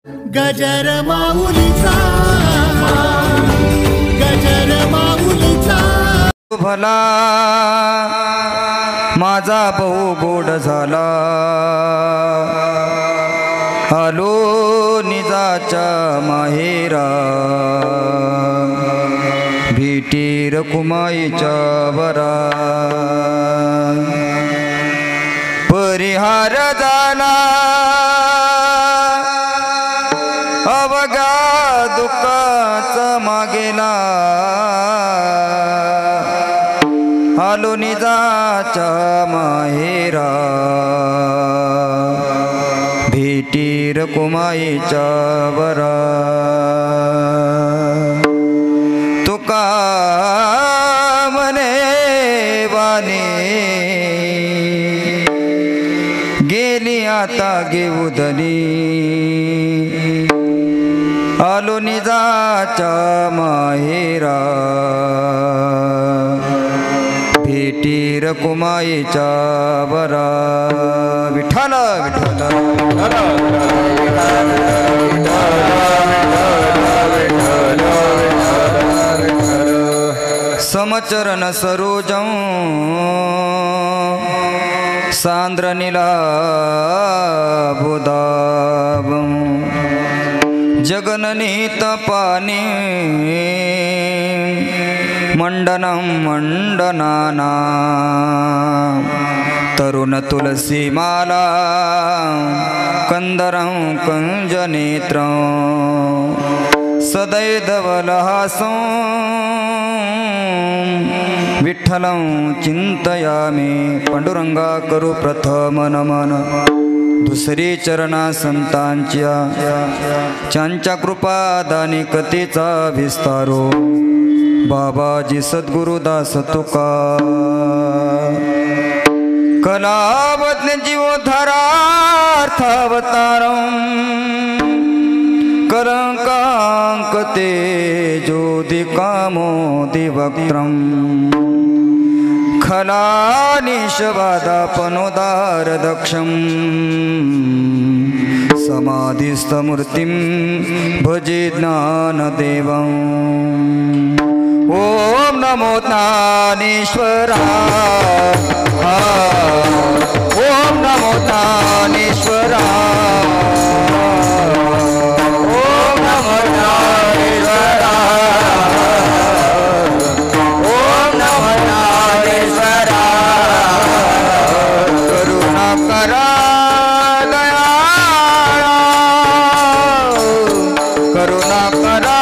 गजर माऊलीचा भला माझा बहु गोड झाला आलो निजाच्या माहेरा भेटी रकुमाईच्या वरा परिहार झाला अवघा दुःखाचा मागेला आलो निजाच्या माहेरा भेटी रकुमाईच्या वरा तुका म्हणे वाणी गेली आता घेऊदनी आलो निजाच्या माहेरा भेटी रकुमाईच्या वरा विठ्ठल समचरण सरोजं सांद्र नीलाभुदाभं जगननीत पानी मंडनं मंडनाना तरुण तुलसी माला कंदरं कंजनेत्रं सदैधवलहासं विठ्ठलं चिंतयामि पांडुरंगा करू प्रथम नमन दुसरी चरणा संतांच्या त्यांच्या कृपा दानी कथेचा विस्तारो बाबाजी सद्गुरुदास तुका कलावज्ञ जीवोद्धारार्थावतारं कलंकांक तेजोदिकामोदिवक्त्रं खलानिशवादापनोदारदक्षं समाधिस्थमूर्तिं भजे ज्ञानदेवं ओम नमो ज्ञानेश्वराय ओम नमो ज्ञानेश्वराय ओम नमो ज्ञानेश्वराय ओम नमो ज्ञानेश्वराय करुणा करा दयाळा करुणा करा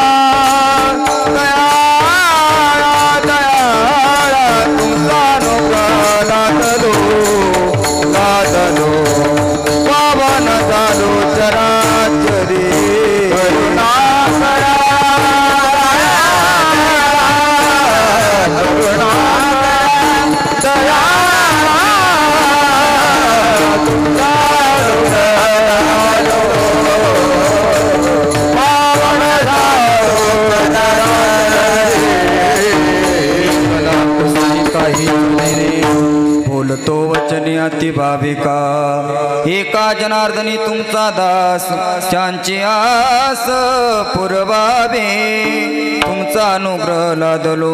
बोलतो वचनी अति भाविका एका जनार्दनी तुमचा दास त्यांची आस पुरवावे तुमचा अनुग्रह लादलो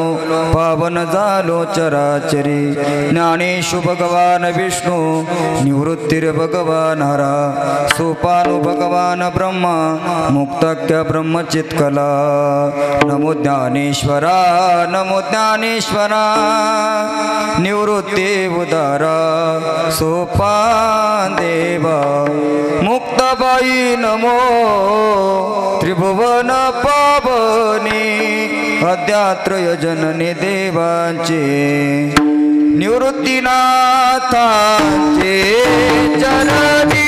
पावन झालो चराचरी ज्ञानेशु भगवान विष्णू निवृत्तिर भगवान हरा सोपानु भगवान ब्रह्मा मुक्ताख्य ब्रह्मचित्कला नमो ज्ञानेश्वरा नमो ज्ञानेश्वरा निवृत्ती उदारा सोपान देवा मुक्ताबाई नमो त्रिभुवन पावनी अध्यात्रय जननी देवांचे निवृत्तीनाथांचे चरणी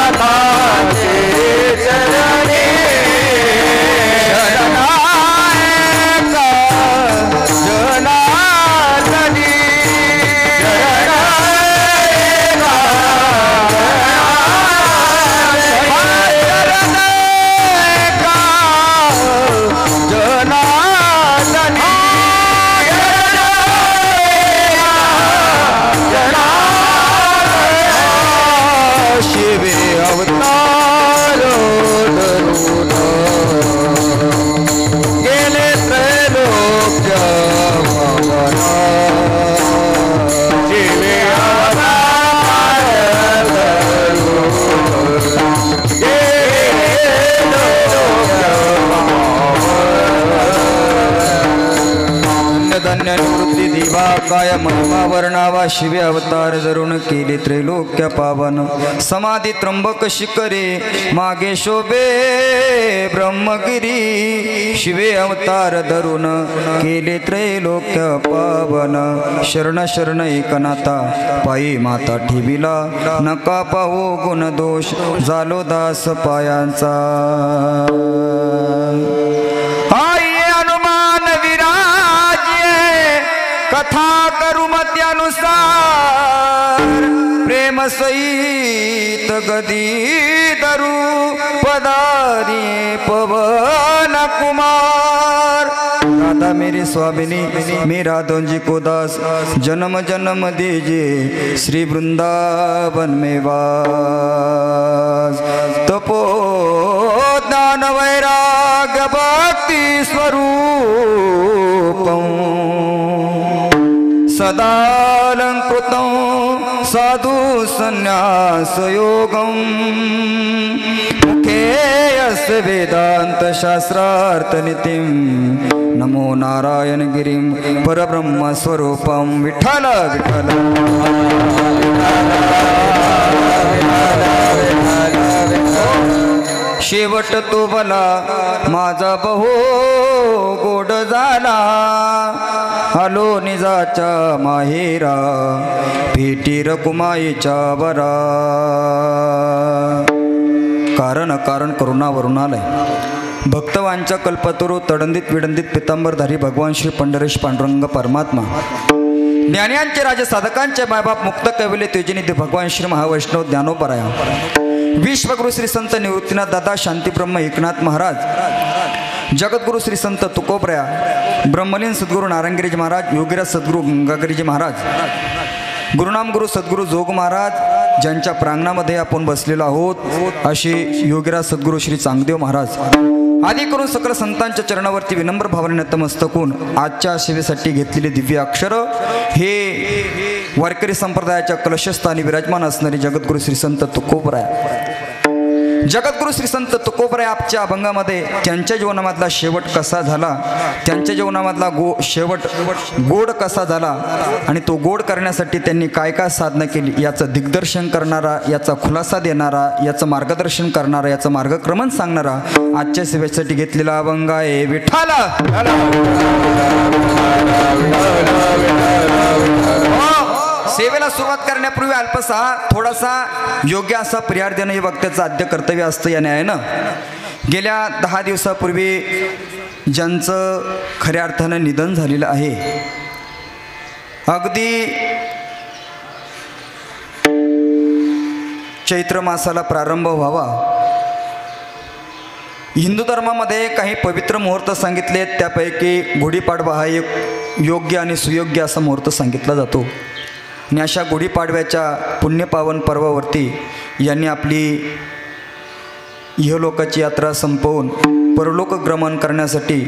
निवृत्तीनाथांचे चरणी शिवे अवतार धरून गेले त्रैलोक्य पावना शिवे अवतार धरून धन्य निवृत्ती दिवा काय महिमा वर्णावा शिवे अवतार धरून केले त्रैलोक्य पावन समाधी त्र्यंबक शिखरे मागे शोभे ब्रह्मगिरी शिवे अवतार धरून केले त्रैलोक्य पावन शरण शरण एकनाथा पायी माता ठेविला नका पाहू गुण दोष झालो दास पायांचा कथा करू मत्यानुसार प्रेम सहित गदी धरू पदारी पवन कुमार राधा मेरी स्वामिनी मेरा दोंजी को दास जन्म जन्म दीजिए श्री वृंदावन में वास तपो ज्ञान वैराग्य भक्ति स्वरूपं सदालंकृतं साधु संन्यास योगं मुखे यस्य वेदांत शास्त्रार्थ नितिं नमो नारायण गिरिं परब्रह्म स्वरूपं विठ्ठल विठ्ठल शेवट तो भला माझा बहु गोड झाला आलो निजाच्या माहेरा भेटी रकुमाईच्या बरा कारण कारण करुणावरून आलंय भक्तवांच्या कल्पतरू तडंदित विडंदित पितांबरधारी भगवान श्री पंढरेश पांडुरंग परमात्मा ज्ञानियांचे राजे साधकांचे मायबाप मुक्त कविले तेजनिधी भगवान श्री महावैष्णव ज्ञानोपराया विश्वगुरु श्री संत निवृत्तीनाथ दादा शांतीब्रह्म एकनाथ महाराज जगद्गुरु श्री संत तुकोबराया ब्रह्मलीन सद्गुरु नारायणगिरीजी महाराज योगीराज सद्गुरु गंगागिरीजी महाराज गुरुनाम गुरु सद्गुरु जोग महाराज ज्यांच्या प्रांगणामध्ये आपण बसलेलो आहोत अशी योगीराज सद्गुरु श्री चांगदेव महाराज आदी करून सकल संतांच्या चरणावरती विनम्र भावनेने नतमस्तक होऊन आजच्या सेवेसाठी घेतलेली दिव्य अक्षर हे वारकरी संप्रदायाच्या कलशस्थानी विराजमान असणारी जगद्गुरु श्री संत तुकोबराया जगद्गुरु श्री संत तुकोबराया आपच्या अभंगामध्ये त्यांच्या जीवनामधला शेवट कसा झाला त्यांच्या जीवनामधला शेवट गोड कसा झाला आणि तो गोड करण्यासाठी त्यांनी काय काय साधना केली याचं दिग्दर्शन करणारा याचा खुलासा देणारा याचं मार्गदर्शन करणारा याचं मार्गक्रमण सांगणारा आजच्या सेवेसाठी घेतलेला अभंग आहे विठ्ठला सेवेला सुरुवात करण्यापूर्वी अल्पसा थोडासा योग्य असा पर्याय देणं हे वक्त्याचं आद्य कर्तव्य असतं या न्यायानं गेल्या 10 दिवसापूर्वी ज्यांचं खऱ्या अर्थानं निधन झालेलं आहे अगदी चैत्र मासाला प्रारंभ व्हावा हिंदू धर्मामध्ये काही पवित्र मुहूर्त सांगितले त्यापैकी गुढीपाडवा हा एक योग्य आणि सुयोग्य असा मुहूर्त सांगितला जातो आणि अशा गुढीपाडव्याच्या पुण्यपावन पर्वावरती यांनी आपली इहलोकाची यात्रा संपवून परलोक गमन करण्यासाठी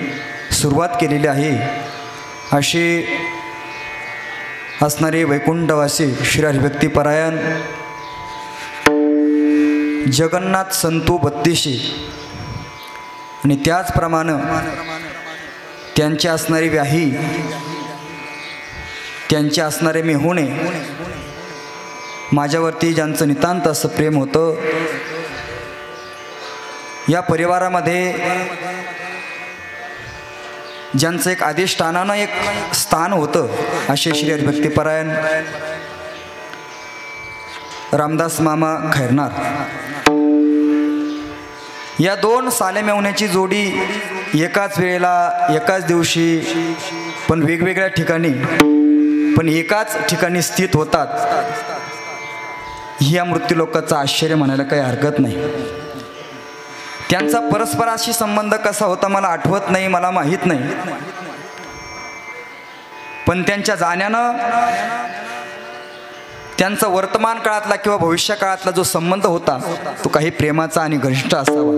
सुरुवात केलेली आहे अशी असणारे वैकुंठवासी श्री हरिभक्तीपरायण जगन्नाथ संतू 32 आणि त्याचप्रमाणे त्यांची असणारी व्याही त्यांचे असणारे मेहुणे माझ्यावरती ज्यांचं नितांत असं प्रेम होतं या परिवारामध्ये ज्यांचं एक अधिष्ठानानं एक स्थान होतं असे श्री हरिभक्तीपरायण रामदास मामा खैरनार या 2 साले मेहुण्याची जोडी एकाच वेळेला एकाच दिवशी पण वेगवेगळ्या ठिकाणी पण एकाच ठिकाणी स्थित होतात या मृत्यूलोकाचं आश्चर्य म्हणायला काही हरकत नाही त्यांचा परस्पराशी संबंध कसा होता मला आठवत नाही मला माहीत नाही पण त्यांच्या जाण्यानं त्यांचा वर्तमान काळातला किंवा भविष्य काळातला जो संबंध होता तो काही प्रेमाचा आणि घनिष्ठ असावा.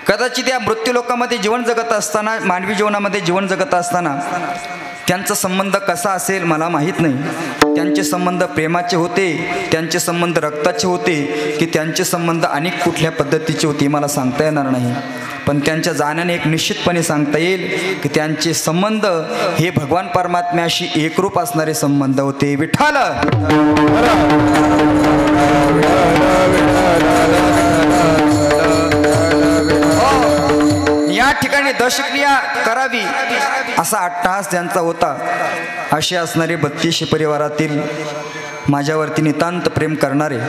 कदाचित या मृत्यूलोकामध्ये जीवन जगत असताना, मानवी जीवनामध्ये जीवन जगत असताना त्यांचा संबंध कसा असेल मला माहीत नाही. त्यांचे संबंध प्रेमाचे होते, त्यांचे संबंध रक्ताचे होते, की त्यांचे संबंध अनेक कुठल्या पद्धतीचे होते मला सांगता येणार नाही. पण त्यांच्या जाण्याने एक निश्चितपणे सांगता येईल की त्यांचे संबंध हे भगवान परमात्म्याशी एकरूप असणारे संबंध होते. विठ्ठल या ठिकाणी दशक्रिया करावी असा अट्टहास ज्यांचा होता, असे असणारे 32 परिवारातील माझ्यावरती नितांत प्रेम करणारे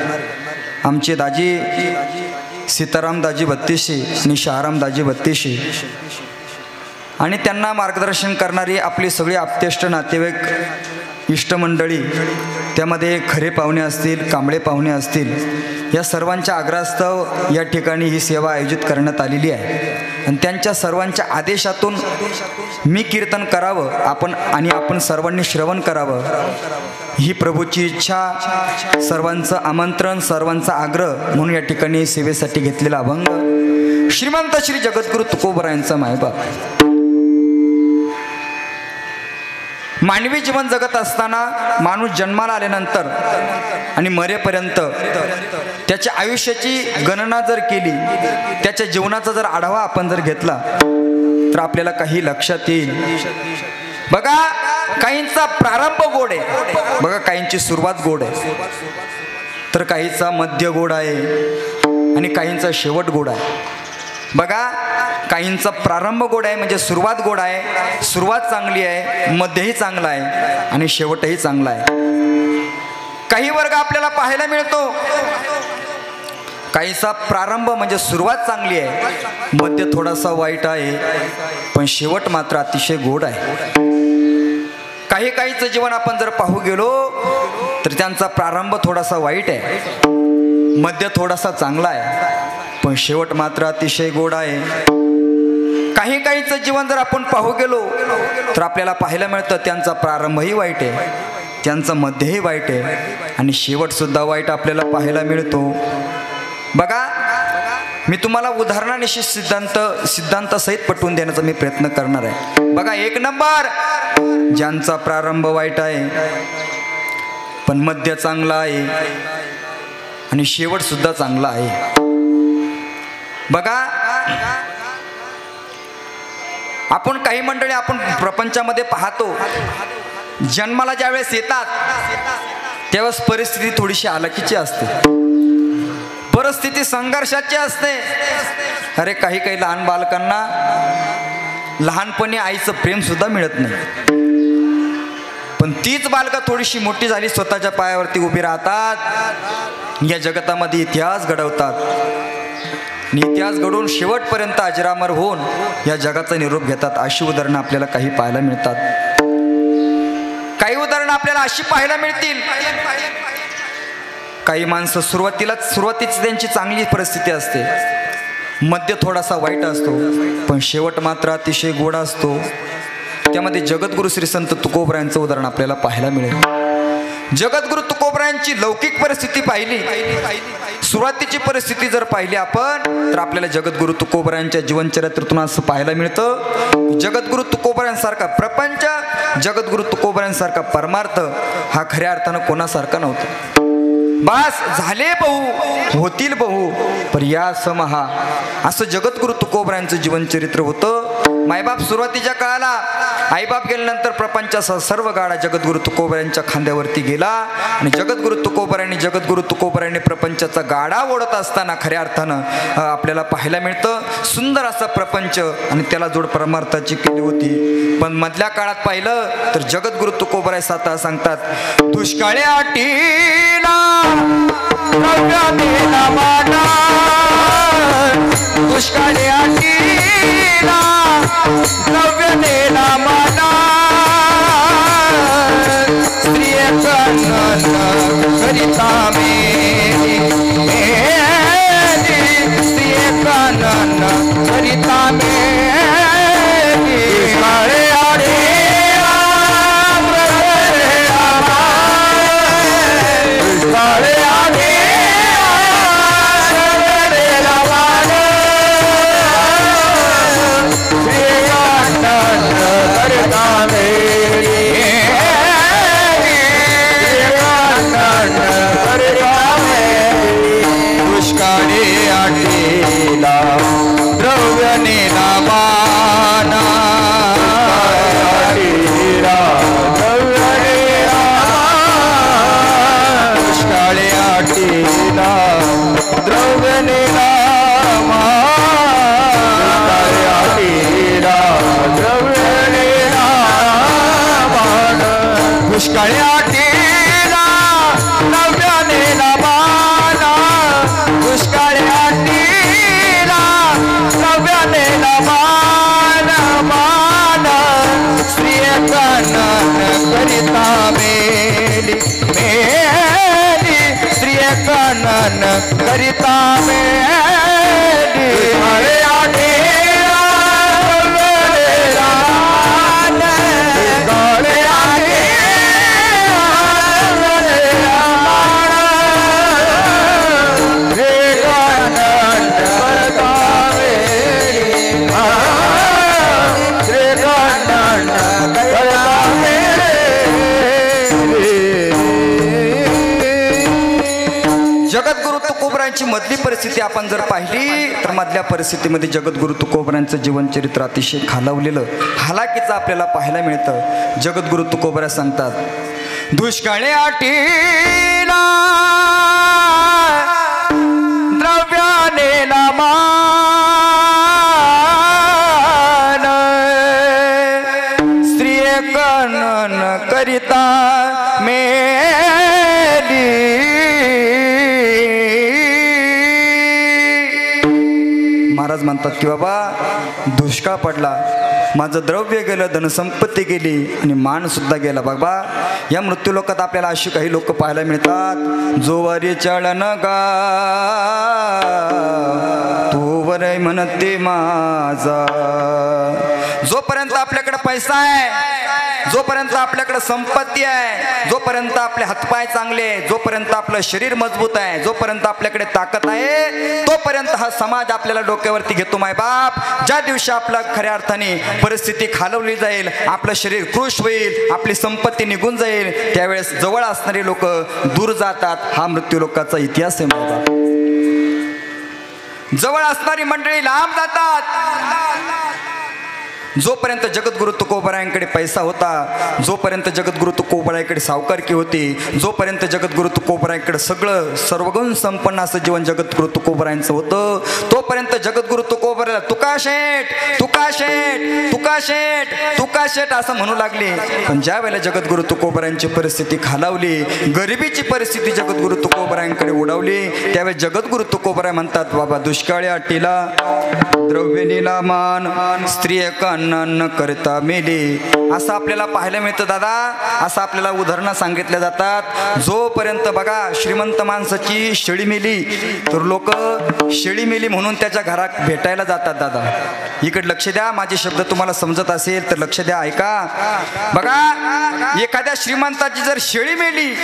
आमचे दाजी सीताराम दाजी बत्तीशी आणि शहाराम दाजी बत्तीशी आणि त्यांना मार्गदर्शन करणारी आपली सगळी आप्तेष्ट नातेवाईक, इष्टमंडळी, त्यामध्ये खरे पाहुणे असतील, कांबळे पाहुणे असतील, या सर्वांच्या आग्रहास्तव या ठिकाणी ही सेवा आयोजित करण्यात आलेली आहे. आणि त्यांच्या सर्वांच्या आदेशातून मी कीर्तन करावं आपण सर्वांनी श्रवण करावं ही प्रभूची इच्छा, सर्वांचं आमंत्रण, सर्वांचा आग्रह म्हणून या ठिकाणी सेवेसाठी घेतलेला अभंग श्रीमंत श्री जगद्गुरु तुकोबरायांचा मायबाप. मानवी जीवन जगत असताना माणूस जन्माला आल्यानंतर आणि मरेपर्यंत त्याच्या आयुष्याची गणना जर केली, त्याच्या जीवनाचा जर आढावा आपण जर घेतला तर आपल्याला काही लक्षात येईल. बघा, काहींचा प्रारंभ गोड आहे, बघा काहींची सुरुवात गोड आहे, तर काहींचा मध्य गोड आहे आणि काहींचा शेवट गोड आहे. बघा, काहींचा प्रारंभ गोड आहे म्हणजे सुरुवात गोड आहे, सुरुवात चांगली आहे, मध्यही चांगला आहे आणि शेवटही चांगला आहे. काही वर्ग आपल्याला पाहायला मिळतो, काहीचा प्रारंभ म्हणजे सुरुवात चांगली आहे, मध्य थोडासा वाईट आहे, पण शेवट मात्र अतिशय गोड आहे. काहीचं जीवन आपण जर पाहू गेलो तर त्यांचा प्रारंभ थोडासा वाईट आहे, मध्य थोडासा चांगला आहे, पण शेवट मात्र अतिशय गोड आहे. काहीचं जीवन जर आपण पाहू गेलो तर आपल्याला पाहायला मिळतं त्यांचा प्रारंभही वाईट आहे, त्यांचं मध्यही वाईट आहे आणि शेवटसुद्धा वाईट आपल्याला पाहायला मिळतो. बघा, मी तुम्हाला उदाहरणानिशी सिद्धांतासहित पटवून देण्याचा मी प्रयत्न करणार आहे. बघा, 1 नंबर, ज्यांचा प्रारंभ वाईट आहे पण मध्य चांगला आहे आणि शेवट सुद्धा चांगला आहे. बघा, आपण काही मंडळी आपण प्रपंचामध्ये पाहतो, जन्माला ज्यावेळेस येतात त्यावेळेस परिस्थिती थोडीशी हालाकीची असते, परिस्थिती संघर्षाची असते. अरे काही लहान बालकांना लहानपणी आईचं प्रेम सुद्धा मिळत नाही, पण तीच बालकं थोडीशी मोठी झाली, स्वतःच्या पायावरती उभी राहतात, या जगतामध्ये इतिहास घडवतात, इतिहास घडवून शेवटपर्यंत अजरामर होऊन या जगाचा निरोप घेतात. अशी उदाहरणं आपल्याला काही पाहायला मिळतात. काही उदाहरणं आपल्याला अशी पाहायला मिळतील, काही माणसं सुरुवातीच त्यांची चांगली परिस्थिती असते, मध्य थोडासा वाईट असतो, पण शेवट मात्र अतिशय गोड असतो. त्यामध्ये जगद्गुरु श्री संत तुकोबरायांचं उदाहरण आपल्याला पाहायला मिळेल. जगद्गुरु तुकोबरायांची लौकिक परिस्थिती पाहिली, सुरुवातीची परिस्थिती जर पाहिली आपण तर आपल्याला जगद्गुरु तुकोबरायांच्या जीवनचरित्रातून असं पाहायला मिळतं, जगद्गुरु तुकोबरायांसारखा प्रपंच, जगद्गुरु तुकोबरायांसारखा परमार्थ हा खऱ्या अर्थानं कोणासारखा नव्हता. बस झाले बहु होतील बहु पर या समहा, असं जगद्गुरु तुकोबरायांचं जीवनचरित्र होतं. मायबाप सुरुवातीच्या काळाला, आईबाप गेल्यानंतर प्रपंचाचा सर्व गाडा जगद्गुरु तुकोबरायांच्या खांद्यावरती गेला आणि जगद्गुरु तुकोबरायांनी प्रपंचाचा गाडा ओढत असताना खऱ्या अर्थानं आपल्याला पाहायला मिळतं सुंदर असा प्रपंच आणि त्याला जोड परमार्थाची केली होती. पण मधल्या काळात पाहिलं तर जगद्गुरु तुकोबराय साता सांगतात, दुष्काळ्या अटीला दुष्काळी अटीला द्रव्य देला मला, स्त्रिय करिता मेरी, स्त्रिय करिता मेरी, दुष्काळी अटीला द्रव्यनेला दुष्काळ्या टीला द्रव्यनेला मान दुष्काळ्या टीला द्रव्यनेला मान मान स्त्रिय कानन करिता मेली मेली स्त्रिय कानन करिता मेली अरे आठेला द्रव्यनेला मान दुष्काळ्या जगद्गुरु तुकोबरायांची मधली परिस्थिती आपण जर पाहिली तर मधल्या परिस्थितीमध्ये जगद्गुरु तुकोबरायांचं जीवनचरित्र अतिशय खालावलेलं हालाकीचं आपल्याला पाहायला मिळतं. जगद्गुरु तुकोबरा सांगतात दुष्काळे आटीला द्रव्यानेला मान स्त्रिय कनन करिता मेली. महाराज म्हणतात की बाबा दुष्काळ पडला, माझं द्रव्य गेलं, धनसंपत्ती गेली आणि मान सुद्धा गेला. बाबा या मृत्यूलोकात आपल्याला अशी काही लोक पाहायला मिळतात जो वारी चळन गा तू वरय म्हणते माझा. जोपर्यंत आपल्याकडे पैसा आहे, जोपर्यंत आपल्याकडे संपत्ती आहे, जोपर्यंत आपले हातपाय चांगले, जोपर्यंत आपलं शरीर मजबूत आहे, जोपर्यंत आपल्याकडे ताकद आहे, तोपर्यंत हा समाज आपल्याला डोक्यावरती घेतो. माय बाप ज्या दिवशी आपला खऱ्या अर्थाने परिस्थिती खालवली जाईल, आपलं शरीर कृश होईल, आपली संपत्ती निघून जाईल, त्यावेळेस जवळ असणारे लोक दूर जातात. हा मृत्यू लोकाचा इतिहास आहे. माझा जवळ असणारी मंडळी लांब जातात. जोपर्यंत जगद्गुरु तुकोबरायांकडे पैसा होता, जोपर्यंत जगद्गुरु तुकोबरायांकडे सावकारकी होती, जोपर्यंत जगद्गुरु तुकोबरायांकडे सगळं सर्वगुण संपन्न असं जीवन जगद्गुरु तुकोबरायांचं होतं, तोपर्यंत जगद्गुरु तुकोबराला तुका शेठ तुका शेठ तुका शेठ तुका शेठ असं म्हणू लागले. पण ज्या वेळेला जगद्गुरु तुकोबरायांची परिस्थिती खालावली, गरिबीची परिस्थिती जगद्गुरु तुकोबरायांकडे उडवली, त्यावेळेस जगद्गुरु तुकोबराय म्हणतात बाबा दुष्काळी अटीला द्रव्यनीला मान स्त्रिय न करता मेली. असं आपल्याला पाहायला मिळतं दादा. असं आपल्याला उदाहरणं सांगितल्या जातात. जोपर्यंत बघा श्रीमंत माणसाची शेळी मेली तर लोक शेळी मेली म्हणून त्याच्या घरात भेटायला जातात. दादा इकडे लक्ष द्या, माझे शब्द तुम्हाला समजत असेल तर लक्ष द्या, ऐका. बघा एखाद्या श्रीमंताची जर शेळी मेली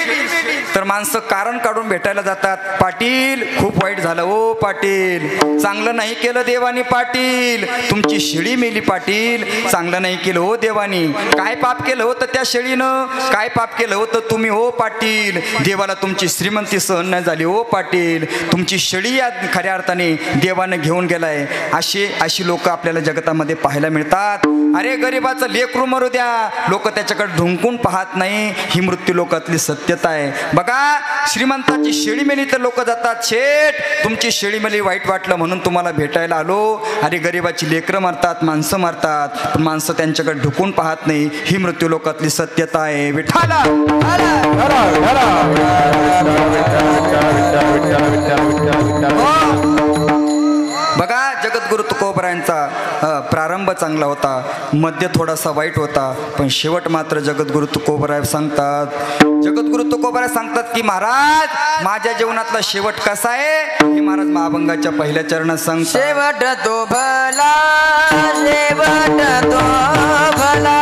तर माणसं कारण काढून भेटायला जातात. पाटील खूप वाईट झालं ओ पाटील, चांगलं नाही केलं देवानी पाटील, तुमची शेळी मेली पाटील, चांगलं नाही केलं हो देवानी, काय पाप केलं होतं त्या शेळीनं, काय पाप केलं होतं तुम्ही हो पाटील, देवाला तुमची श्रीमंती सहन नाही झाली हो पाटील, तुमची शेळी या खऱ्या अर्थाने देवानं घेऊन गेलाय. अशी लोक आपल्याला जगतामध्ये पाहायला मिळतात. अरे गरिबाचं लेकरू मरू द्या, लोक त्याच्याकडे ढुंकून पाहत नाही. ही मृत्यू लोकातली सत्यता आहे. बघा श्रीमंताची शेळी मेली तर लोक जातात, शेठ तुमची शेळी मेली वाईट वाटलं म्हणून तुम्हाला भेटायला आलो. अरे गरिबाची लेकरं मारतात, माणसं मारतात, पण माणसं त्यांच्याकडे ढुकून पाहत नाही. ही मृत्यू लोकातली सत्यता आहे. विठाला बघा जगद्गुरु तुकोबरायांचा प्रारंभ चांगला होता, मध्य थोडासा वाईट होता, पण शेवट मात्र जगद्गुरु तुकोबराय सांगतात, जगद्गुरु तुकोबराय सांगतात की महाराज माझ्या जीवनातला शेवट कसा आहे हे महाराज महाभंगाच्या पहिल्या चरणात सांगतात. शेवट तो भला, शेवट तो भला,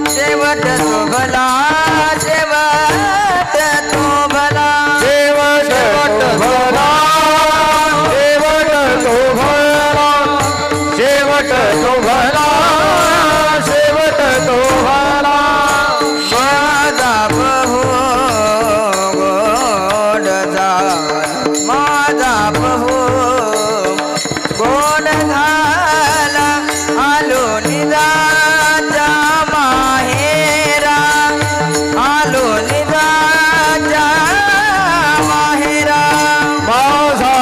शेवट तो भला, शेवट तो भला, शेवट तो भला, शेवट तो भला, शेवट तो भला, शेवट तो भला. माझा बहु गोड झाला, माझा बहु गोड झाला, आलो निजाच्या माहेरा, आलो निजाच्या माहेरा. माझा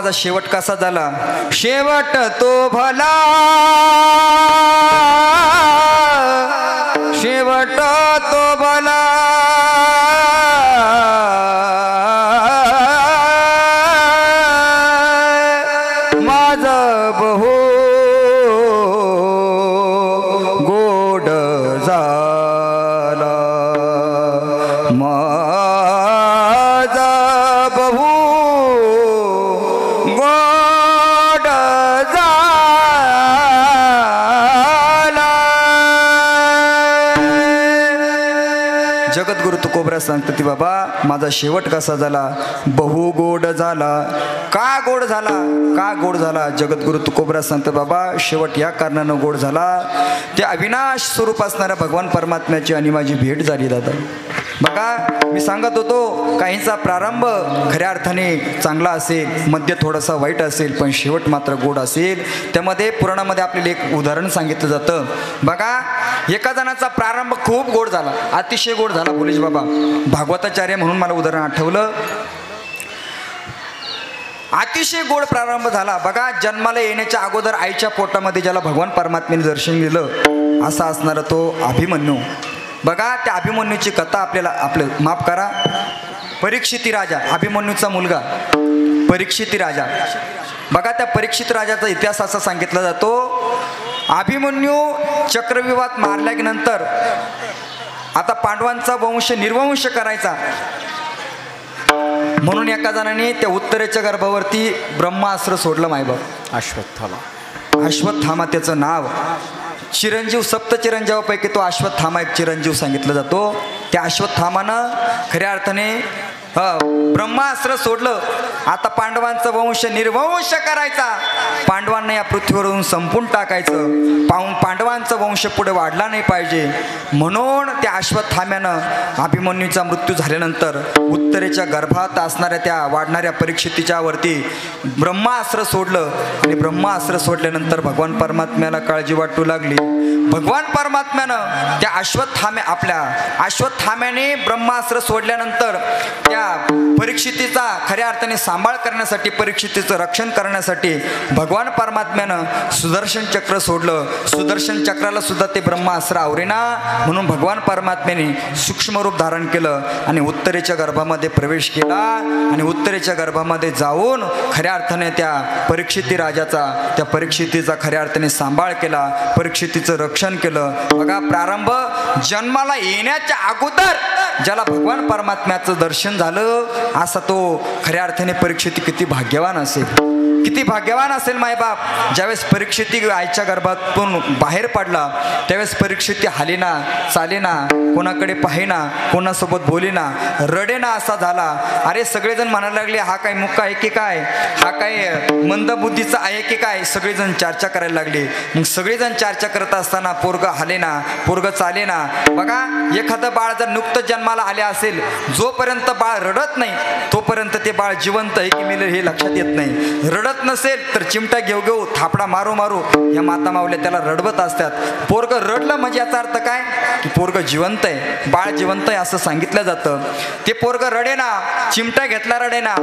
माझा शेवट कसा झाला शेवट तो भला शेवट तो भला माझा बहु गोड झाला माझा बहु गोड झाला जगद्गुरु तुकोबरा सांगतो ती बाबा माझा शेवट कसा झाला बहु गोड झाला का गोड झाला का गोड झाला जगद्गुरु तुकोबरा सांगतो बाबा शेवट या कारणानं गोड झाला ते अविनाश स्वरूप असणाऱ्या भगवान परमात्म्याची आणि माझी भेट झाली दादा बघा मी सांगत होतो काहींचा प्रारंभ खऱ्या अर्थाने चांगला असेल मध्य थोडासा वाईट असेल पण शेवट मात्र गोड असेल त्यामध्ये पुराणामध्ये आपल्याला एक उदाहरण सांगितलं जातं बघा एका जणाचा प्रारंभ खूप गोड झाला अतिशय गोड झाला पोलीस बाबा भागवताचार्य म्हणून मला उदाहरण आठवलं अतिशय गोड प्रारंभ झाला बघा जन्माला येण्याच्या अगोदर आईच्या पोटामध्ये ज्याला भगवान परमात्म्याने दर्शन दिलं असा असणारा तो अभिमन्यू बघा त्या अभिमन्यूची कथा आपल्याला आपलं माफ करा परीक्षिती राजा अभिमन्यूचा मुलगा परीक्षिती राजा बघा त्या परीक्षित राजाचा इतिहास असा सांगितला जातो अभिमन्यू चक्रव्यूहात मारल्यानंतर आता पांडवांचा वंश निर्वंश करायचा म्हणून एका जणाने त्या उत्तरेच्या गर्भावरती ब्रह्मास्त्र सोडलं मायबाप अश्वत्थामा त्याचं नाव चिरंजीव सप्त चिरंजीवापैकी तो अश्वत्थामा एक चिरंजीव सांगितला जातो त्या अश्वत्थामानं खऱ्या अर्थाने ब्रह्मास्त्र सोडलं आता पांडवांचा वंश निर्वंश करायचा पांडवांना या पृथ्वीवरून संपून टाकायचं पांडवांचा वंश पुढे वाढला नाही पाहिजे म्हणून त्या अश्वत्थाम्यानं अभिमन्यूचा मृत्यू झाल्यानंतर उत्तरेच्या गर्भात असणाऱ्या त्या वाढणाऱ्या परीक्षितीच्या वरती ब्रह्मास्त्र सोडलं आणि ब्रह्मास्त्र सोडल्यानंतर भगवान परमात्म्याला काळजी वाटू लागली भगवान परमात्म्यानं त्या अश्वत्थाम्याने ब्रह्मास्त्र सोडल्यानंतर त्या परीक्षितीचा खऱ्या अर्थाने सांभाळ करण्यासाठी परीक्षितीचं रक्षण करण्यासाठी भगवान परमात्म्यानं सुदर्शन चक्र सोडलं सुदर्शन चक्राला सुद्धा ते ब्रह्मास्त्र आवरेना म्हणून भगवान परमात्म्याने सूक्ष्म रूप धारण केलं आणि उत्तरेच्या गर्भामध्ये प्रवेश केला आणि उत्तरेच्या गर्भामध्ये जाऊन खऱ्या अर्थाने त्या परीक्षिती राजाचा त्या परीक्षितीचा खऱ्या अर्थाने सांभाळ केला परीक्षितीचं रक्षण केलं बघा प्रारंभ जन्माला येण्याच्या अगोदर ज्याला भगवान परमात्म्याचं दर्शन झालं असा तो खऱ्या अर्थाने परीक्षिती किती भाग्यवान असेल मायबाप ज्यावेळेस परीक्षिती आईच्या गर्भातून बाहेर पडला त्यावेळेस परीक्षिती हालेना चालेना कोणाकडे पाहेना कोणासोबत बोलेना रडेना असा झाला अरे सगळेजण म्हणायला लागले हा काय मुक्का आहे की काय हा काय मंदबुद्धीचा आहे की काय सगळेजण चर्चा करायला लागले मग सगळेजण चर्चा करत असताना पोरग हालेना पोरग चालेना बघा एखादं बाळ जर नुकतं जन्माला आले असेल जोपर्यंत बाळ रडत नाही तोपर्यंत ते बाळ जिवंत आहे की मेले हे लक्षात येत नाही रडत नसेल तर चिमटा घेऊ थापडा मारू या माता मावल्या त्याला रडवत असतात पोरग रडलं म्हणजे याचा अर्थ काय की पोरग जिवंत आहे बाळ जिवंत आहे असं सांगितलं जातं ते पोरग रडेना चिमटा घेतला रडेना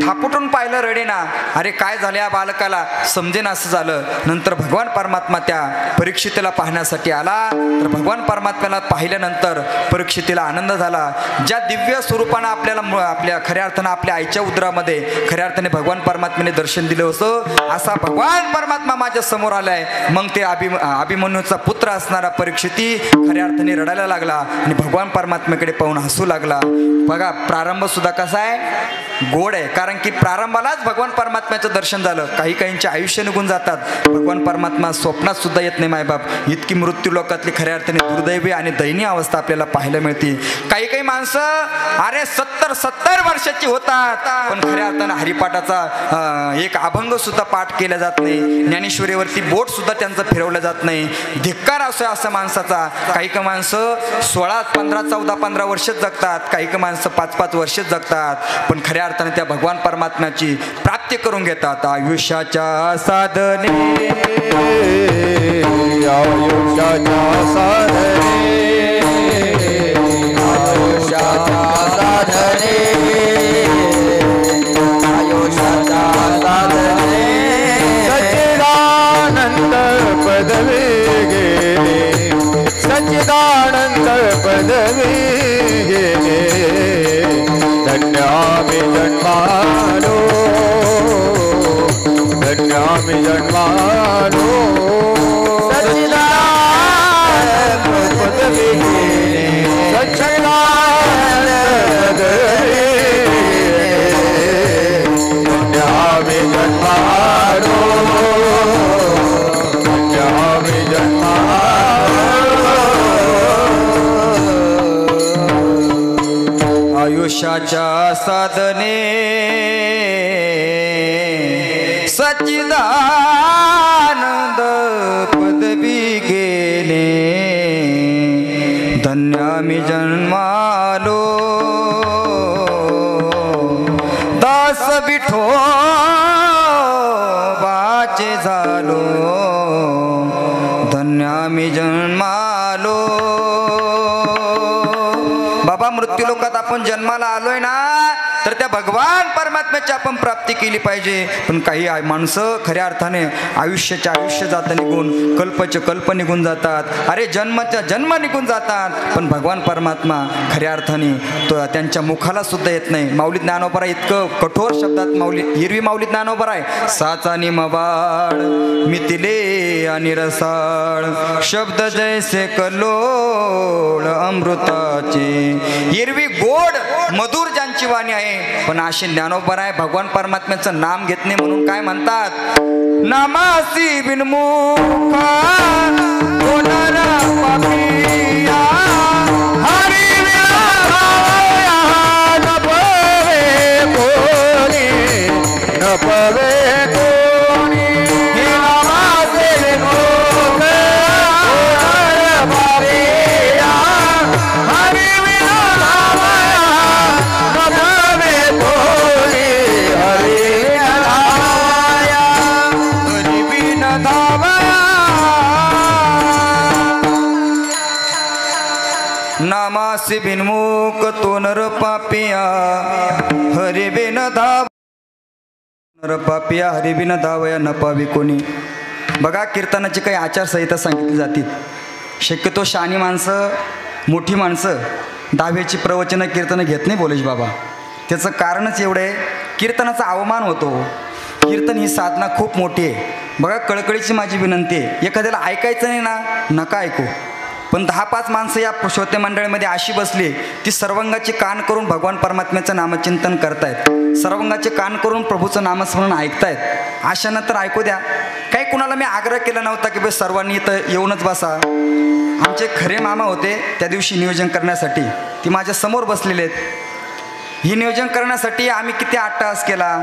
थापुटून पाहिलं रडेना अरे काय झालं या बालकाला समजेना असं झालं नंतर भगवान परमात्मा त्या परीक्षितीला पाहण्यासाठी आला तर भगवान परमात्म्याला पाहिल्यानंतर परीक्षितीला आनंद झाला ज्या दिव्य स्वरूपानं आपल्या खऱ्या अर्थानं आपल्या आईच्या उदरामध्ये खऱ्या अर्थाने भगवान परमात्म्याने दर्शन दिलं होतं असा भगवान परमात्मा माझ्या समोर आलाय मग ते अभिमन्यूचा पुत्र असणारा परीक्षिती खऱ्या अर्थाने रडायला लागला आणि भगवान परमात्म्याकडे पाहून हसू लागला बघा प्रारंभ सुद्धा कसा आहे गोड आहे कारण की प्रारंभालाच भगवान परमात्म्याचं दर्शन झालं काहींचे आयुष्य निघून जातात भगवान परमात्मा स्वप्नात सुद्धा येत नाही मायबाप इतकी मृत्यू लोकातली खऱ्या अर्थाने दुर्दैवी आणि दयनीय अवस्था आपल्याला पाहायला मिळते काही माणसं अरे 70 वर्षाची होतात पण खऱ्या अर्थानं हरिपाठाचा एक अभंग सुद्धा पाठ केला जात नाही ज्ञानेश्वरीवरती बोट सुद्धा त्यांचं फिरवलं जात नाही धिक्कार असं माणसाचा काही माणसं 16, 15, 14, 15 वर्ष जगतात काही माणसं 5-5 वर्ष जगतात पण खऱ्या अर्थाने त्या भगवान परमात्म्याची प्राप्ती करून घेतात आयुष्याच्या साधने आयुष्याच्या साधने पदवी घेणे धन्यामी जन्मालो धन्यामी जन्मालो सच्चिदानंद पदवी घेणे सच्चिदानंद धन्यामी जन्मालो धन्यामी जन्मालो आयुष्याच्या साधने सच्चिदानंद पदवी गेले धन्यामी जन्मालो दास विठोबाचे झालो धन्यामी जन्मालो बाबा मृत्यूलोकात आपण जन्माला आलोय ना तर त्या भगवान परमात्म्याची आपण प्राप्ती केली पाहिजे पण काही माणसं खऱ्या अर्थाने आयुष्याचे आयुष्य जातं निघून कल्पचे कल्प निघून जातात अरे जन्माच्या जन्म निघून जातात पण भगवान परमात्मा खऱ्या अर्थाने तो त्यांच्या मुखाला सुद्धा येत नाही माऊली ज्ञानोबा इतकं कठोर शब्दात माऊली हिरवी माऊली ज्ञानोबा आहे साचा निमबाळ मिथिले आणि रसाळ शब्द जैसे कल्लोळ अमृताचे हिरवी गोड मधुर ज्यांची वाणी आहे पण असे ज्ञानोबर आहे भगवान परमात्म्याचं नाम घेत नाही म्हणून काय म्हणतात नामासी बिनमुखा होणारा पापिया हरी नपवे कोणी हे नामाचे बिनमुख होणारा पापिया हरी नामासी बिनमुख तो नर पापिया हरि बिन धाव नर पापिया हरि बिन धावया न पावी कोणी बघा कीर्तनाची काही आचारसंहिता सांगितली जाते शक्यतो शहाणी माणसं मोठी माणसं दहाव्याची प्रवचनं कीर्तनं घेत नाही बोलेश बाबा त्याचं कारणच एवढं आहे कीर्तनाचा अवमान होतो कीर्तन ही साधना खूप मोठी आहे बघा कळकळीची माझी विनंती आहे एखाद्याला ऐकायचं नाही ना नका ऐकू पण 10-5 माणसं या श्रोते मंडळीमध्ये अशी बसली ती सर्वांगाचे कान करून भगवान परमात्म्याचं नामचिंतन करतायत सर्वांगाचे कान करून प्रभूचं नामस्मरण ऐकतायत अशा नंतर ऐकू द्या काही कुणाला मी आग्रह केला नव्हता की सर्वांनी इथं येऊनच बसा आमचे खरे मामा होते त्या दिवशी नियोजन करण्यासाठी ती माझ्या समोर बसलेले आहेत ही नियोजन करण्यासाठी आम्ही किती अट्टहास केला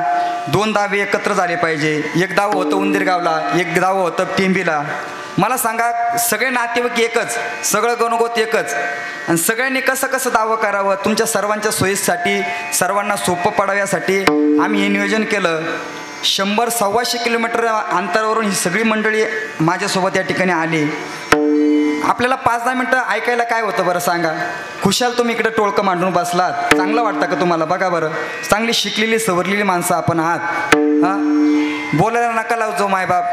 2 दावे एकत्र झाले पाहिजे एक दाव होतं उंदीरगावला एक दाव होतं टिंबीला मला सांगा सगळे नातेवाईक एकच सगळं गणगोत एकच आणि सगळ्यांनी कसं कसं दावं करावं तुमच्या सर्वांच्या सोयीसाठी सर्वांना सोपं पडाव्यासाठी आम्ही हे नियोजन केलं 100-125 किलोमीटर अंतरावरून ही सगळी मंडळी माझ्यासोबत या ठिकाणी आली आपल्याला 5-10 मिनटं ऐकायला काय होतं बरं सांगा खुशाल तुम्ही इकडे टोळकं मांडून बसलात चांगलं वाटतं का तुम्हाला बघा बरं चांगली शिकलेली सवरलेली माणसं आपण आहात हां बोलायला नका लावजो मायबाप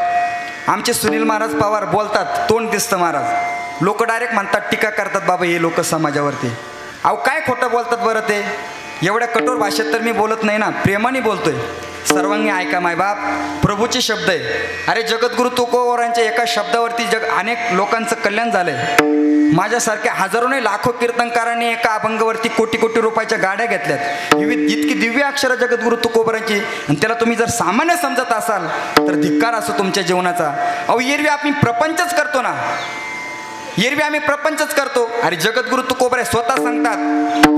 आमचे सुनील महाराज पवार बोलतात तोंड दिसतं महाराज लोक डायरेक्ट म्हणतात टीका करतात बाबा हे लोक समाजावरती अहो काय खोटं बोलतात बरं ते एवढ्या कठोर भाषेत तर मी बोलत नाही ना प्रेमाने बोलतोय सर्वांनी ऐका मायबाप प्रभूचे शब्द आहे अरे जगद्गुरु तुकोबारांच्या एका शब्दावरती अनेक लोकांचं कल्याण झालंय माझ्यासारख्या हजारो नाही लाखो कीर्तनकारांनी एका अभंगावरती कोटी रुपयाच्या गाड्या घेतल्यात इतकी दिव्य अक्षर जगद्गुरु तुकोबारांची आणि त्याला तुम्ही जर सामान्य समजत असाल तर धिक्कार असो तुमच्या जीवनाचा अहो एरवी आपण प्रपंचच करतो ना एरवी आम्ही प्रपंचच करतो अरे जगद्गुरु तुकोबारे स्वतः सांगतात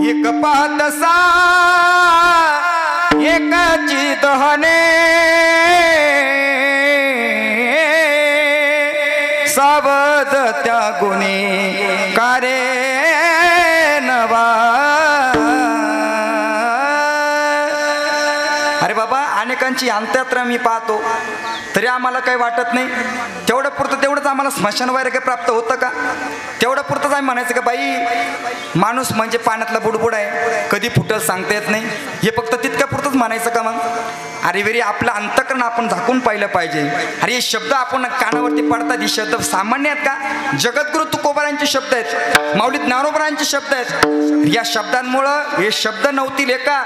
एक पादसा एकाची दहने सावध त्या गुणी कारे नवा अरे बाबा अनेकांची अंत्ययात्रा मी पाहतो तरी आम्हाला काही वाटत नाही तेवढं पुरतं तेवढंच आम्हाला स्मशान वैराग्य प्राप्त होतं का तेवढं पुरतंच आम्ही म्हणायचं का बाई माणूस म्हणजे पाण्यातला बुडबुड आहे कधी फुटल सांगता येत नाही हे फक्त तितक्या पुरतंच म्हणायचं का मग अरे वेरी आपलं अंतकरण आपण झाकून पाहिलं पाहिजे. अरे हे शब्द आपण कानावरती पडतात, हे शब्द सामान्य आहेत का? जगद्गुरु तुकोबारांचे शब्द आहेत, माऊली ज्ञानोबारांचे शब्द आहेत. या शब्दांमुळं हे शब्द नव्हतील एका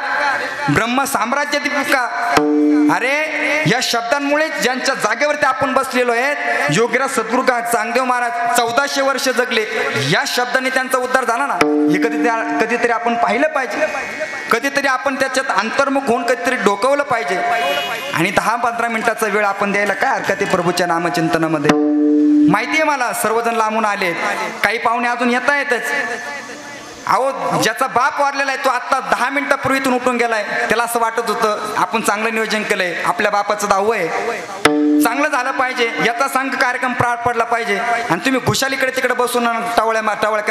ब्रह्म साम्राज्य का? अरे या शब्दांमुळे ज्यांच्या जागेवरती आपण बसलेलो आहेत, योगीराज सद्गुरू चांगदेव महाराज 1400 वर्ष जगले. या शब्दाने त्यांचा उद्धार झाला ना. हे कधीतरी आपण पाहिलं पाहिजे, कधीतरी आपण त्याच्यात अंतर्मुख होऊन कधीतरी डोकवलं पाहिजे. आणि 10-15 मिनिटाचा वेळ आपण द्यायला काय हरकत आहे प्रभूच्या नामचिंतनामध्ये. माहिती आहे मला सर्वजण लांबून आलेत, काही पाहुणे अजून येता येतच. अहो ज्याचा बाप वारलेला आहे तो आत्ता 10 मिनिटापूर्वीतून उठून गेलाय. त्याला असं वाटत होतं आपण चांगलं नियोजन केलंय, आपल्या बापाचं 10वं आहे, चांगलं झालं पाहिजे, याचा संघ कार्यक्रम पार पडला पाहिजे. आणि तुम्ही खुशालीकडे तिकडे बसून टावळ्या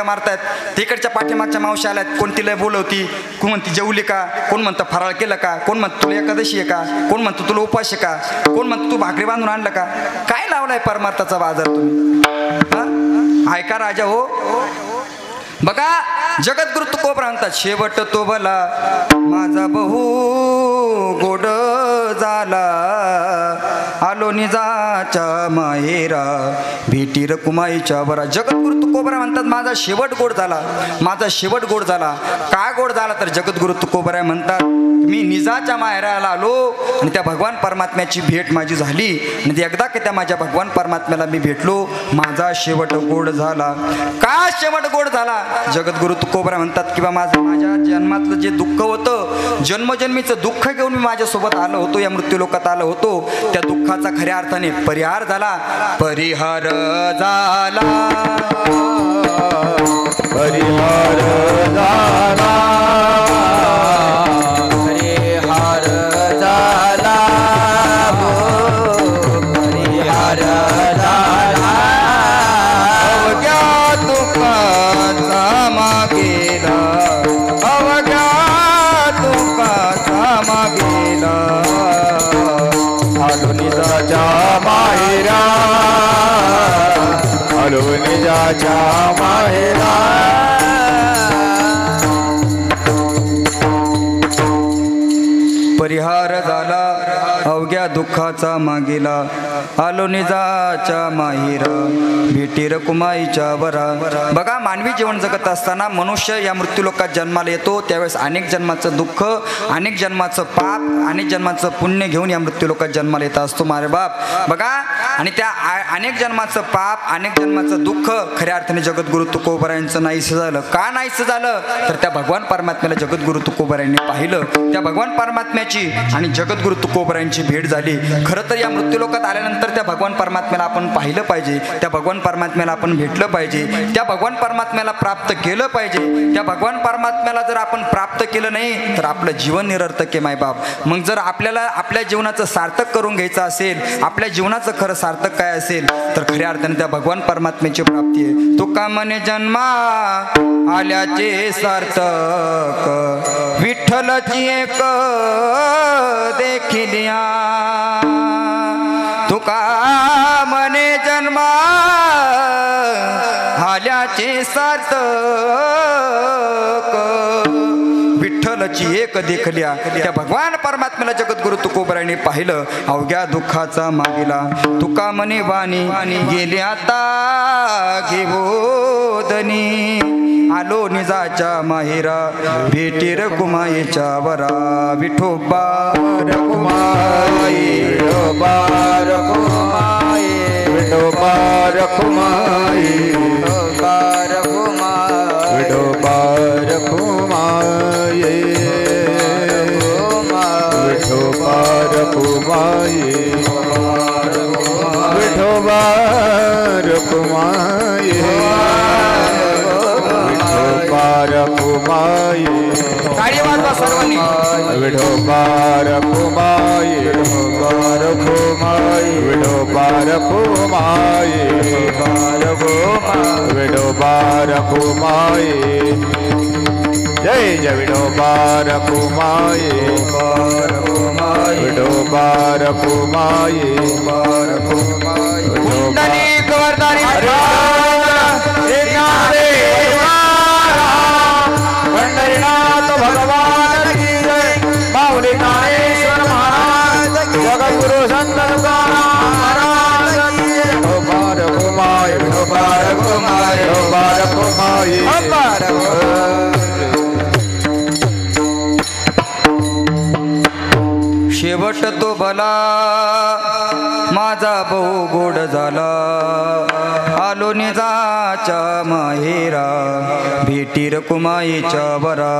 मारतायत. तिकडच्या पाठीमागच्या मावशी आल्यात, कोण तिला बोलवती, कोण म्हणती जेवली का, कोण म्हणतं फराळ केलं का, कोण म्हणतं तुला एकादशी आहे का, कोण म्हणतं तुला उपास आहे का, कोण म्हणतं तू भाकरी बांधून आणलं का. काय लावलाय परमार्थाचा बाजार तुम्ही? ऐका राजा हो. बघा जगद्गुरु तुकोबा म्हणतात, शेवट तो भला माझा बहु गोड झाला, आलो निजाच्या माहेरा भेटी रकुमाईच्या बरा. जगद्गुरु तुकोबा म्हणतात माझा शेवट गोड झाला, माझा शेवट गोड झाला. का गोड झाला तर जगद्गुरु तुकोबा म्हणतात मी निजाच्या माहेराला आलो आणि त्या भगवान परमात्म्याची भेट माझी झाली. आणि एकदा की त्या माझ्या भगवान परमात्म्याला मी भेटलो, माझा शेवट गोड झाला. का शेवट गोड झाला? जगद्गुरु तुकोबा म्हणतात किंवा माझ्या जन्मातलं जे दुःख होतं, जन्मजन्मीचं दुःख घेऊन मी माझ्यासोबत आलो होतो, या मृत्यूलोकात आलो होतो, त्या दुःखाचा खऱ्या अर्थाने परिहार झाला. परिहार झाला, परिहार झाला, परिहार झाला, परिहार झाला. अवघ्या दुःखाचा मागेला, अवघ्या दुःखाचा मागेला, आलो निजाच्या माहेरा, आलो निजाच्या माहेरा. परिहार झाला अवघ्या दुःखाचा मागेला, आलो निजाच्या माहेरा भेटी रकुमाईच्या बरा. बघा मानवी जीवन जगत असताना मनुष्य या मृत्यूलोकात जन्माला येतो, त्यावेळेस अनेक जन्माचं दुःख, अनेक जन्माचं पाप, अनेक जन्माचं पुण्य घेऊन या मृत्यूलोकात जन्माला येत असतो मारे बाप. बघा आणि त्या अनेक जन्माचं पाप, अनेक जन्माचं दुःख खऱ्या अर्थाने जगद्गुरु तुकोबारायांचं नाहीसं झालं. का नाहीसं झालं तर त्या भगवान परमात्म्याला जगद्गुरु तुकोबारायांनी पाहिलं, त्या भगवान परमात्म्याची आणि जगद्गुरु तुकोबारायांची भेट झाली. खरं तर या मृत्यूलोकात आल्यानंतर त्या भगवान परमात्म्याला आपण पाहिलं पाहिजे, त्या भगवान परमात्म्याला आपण भेटलं पाहिजे, त्या भगवान परमात्म्याला प्राप्त केलं पाहिजे. त्या भगवान परमात्म्याला जर आपण प्राप्त केलं नाही तर आपलं जीवन निरर्थक आहे मायबाप. मग जर आपल्याला आपल्या जीवनाचं सार्थक करून घ्यायचं असेल, आपल्या जीवनाचं खरं सार्थक काय असेल तर खऱ्या अर्थाने त्या भगवान परमात्म्याची प्राप्ती आहे. तुका म्हणे जन्मा आल्याचे सार्थक, विठ्ठलची एक देखिलिया. तुका म्हणे जन्मा आल्याचे सार्थक, विठ्ठलची एक देखल्या. त्या भगवान परमात्म्याला जगद्गुरु तुकोबारायांनी पाहिलं, अवघ्या दुःखाचा मागेला. तुका म्हणे वाणी गेले आता घेवोदनी, आलो निजाच्या माहेरा भेटी रकुमाईच्या वरा. विठोबा रकुमाई, विठोबा रकुमाई, विठोबा रकुमाई, विठोबा रकुमाई, विठोबा रकुमाई, विठोबा रकुमाई, विठोबा रकुमाई, विठोबा रकुमाई. गाडी वाजवा सर्वांनी. विठोबा रकुमाई, विठोबा रकुमाई, विठोबा रकुमाई, विठोबा रकुमाई. जय जय विठोबा रकुमाई, विठोबा रकुमाई, पुंडलिक वरदानी पंढरीनाथ भगवान की जय. माऊली ज्ञानेश्वर महाराज माये अपार शेवट तो भला माझा बहु गोड झाला आलो निजाच्या माहेरा भेटी रकुमाईच्या बरा.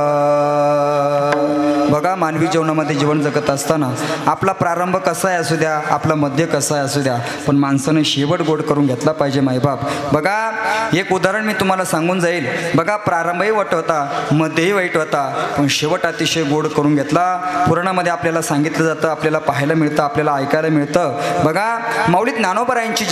बघा मानवी जीवनामध्ये जीवन जगत असताना आपला प्रारंभ कसा आहे असू द्या, आपला मध्य कसा आहे असू द्या, पण माणसानं शेवट गोड करून घेतला पाहिजे मायबाप. बघा एक उदाहरण मी तुम्हाला सांगून जाईल. बघा प्रारंभही वाईट होता, मध्यही वाईट होता, पण शेवट अतिशय गोड करून घेतला. पुराणामध्ये आपल्याला सांगितलं जातं, आपल्याला पाहायला मिळतं, आपल्याला ऐकायला मिळतं. बघा माऊली ज्ञानोबरायांची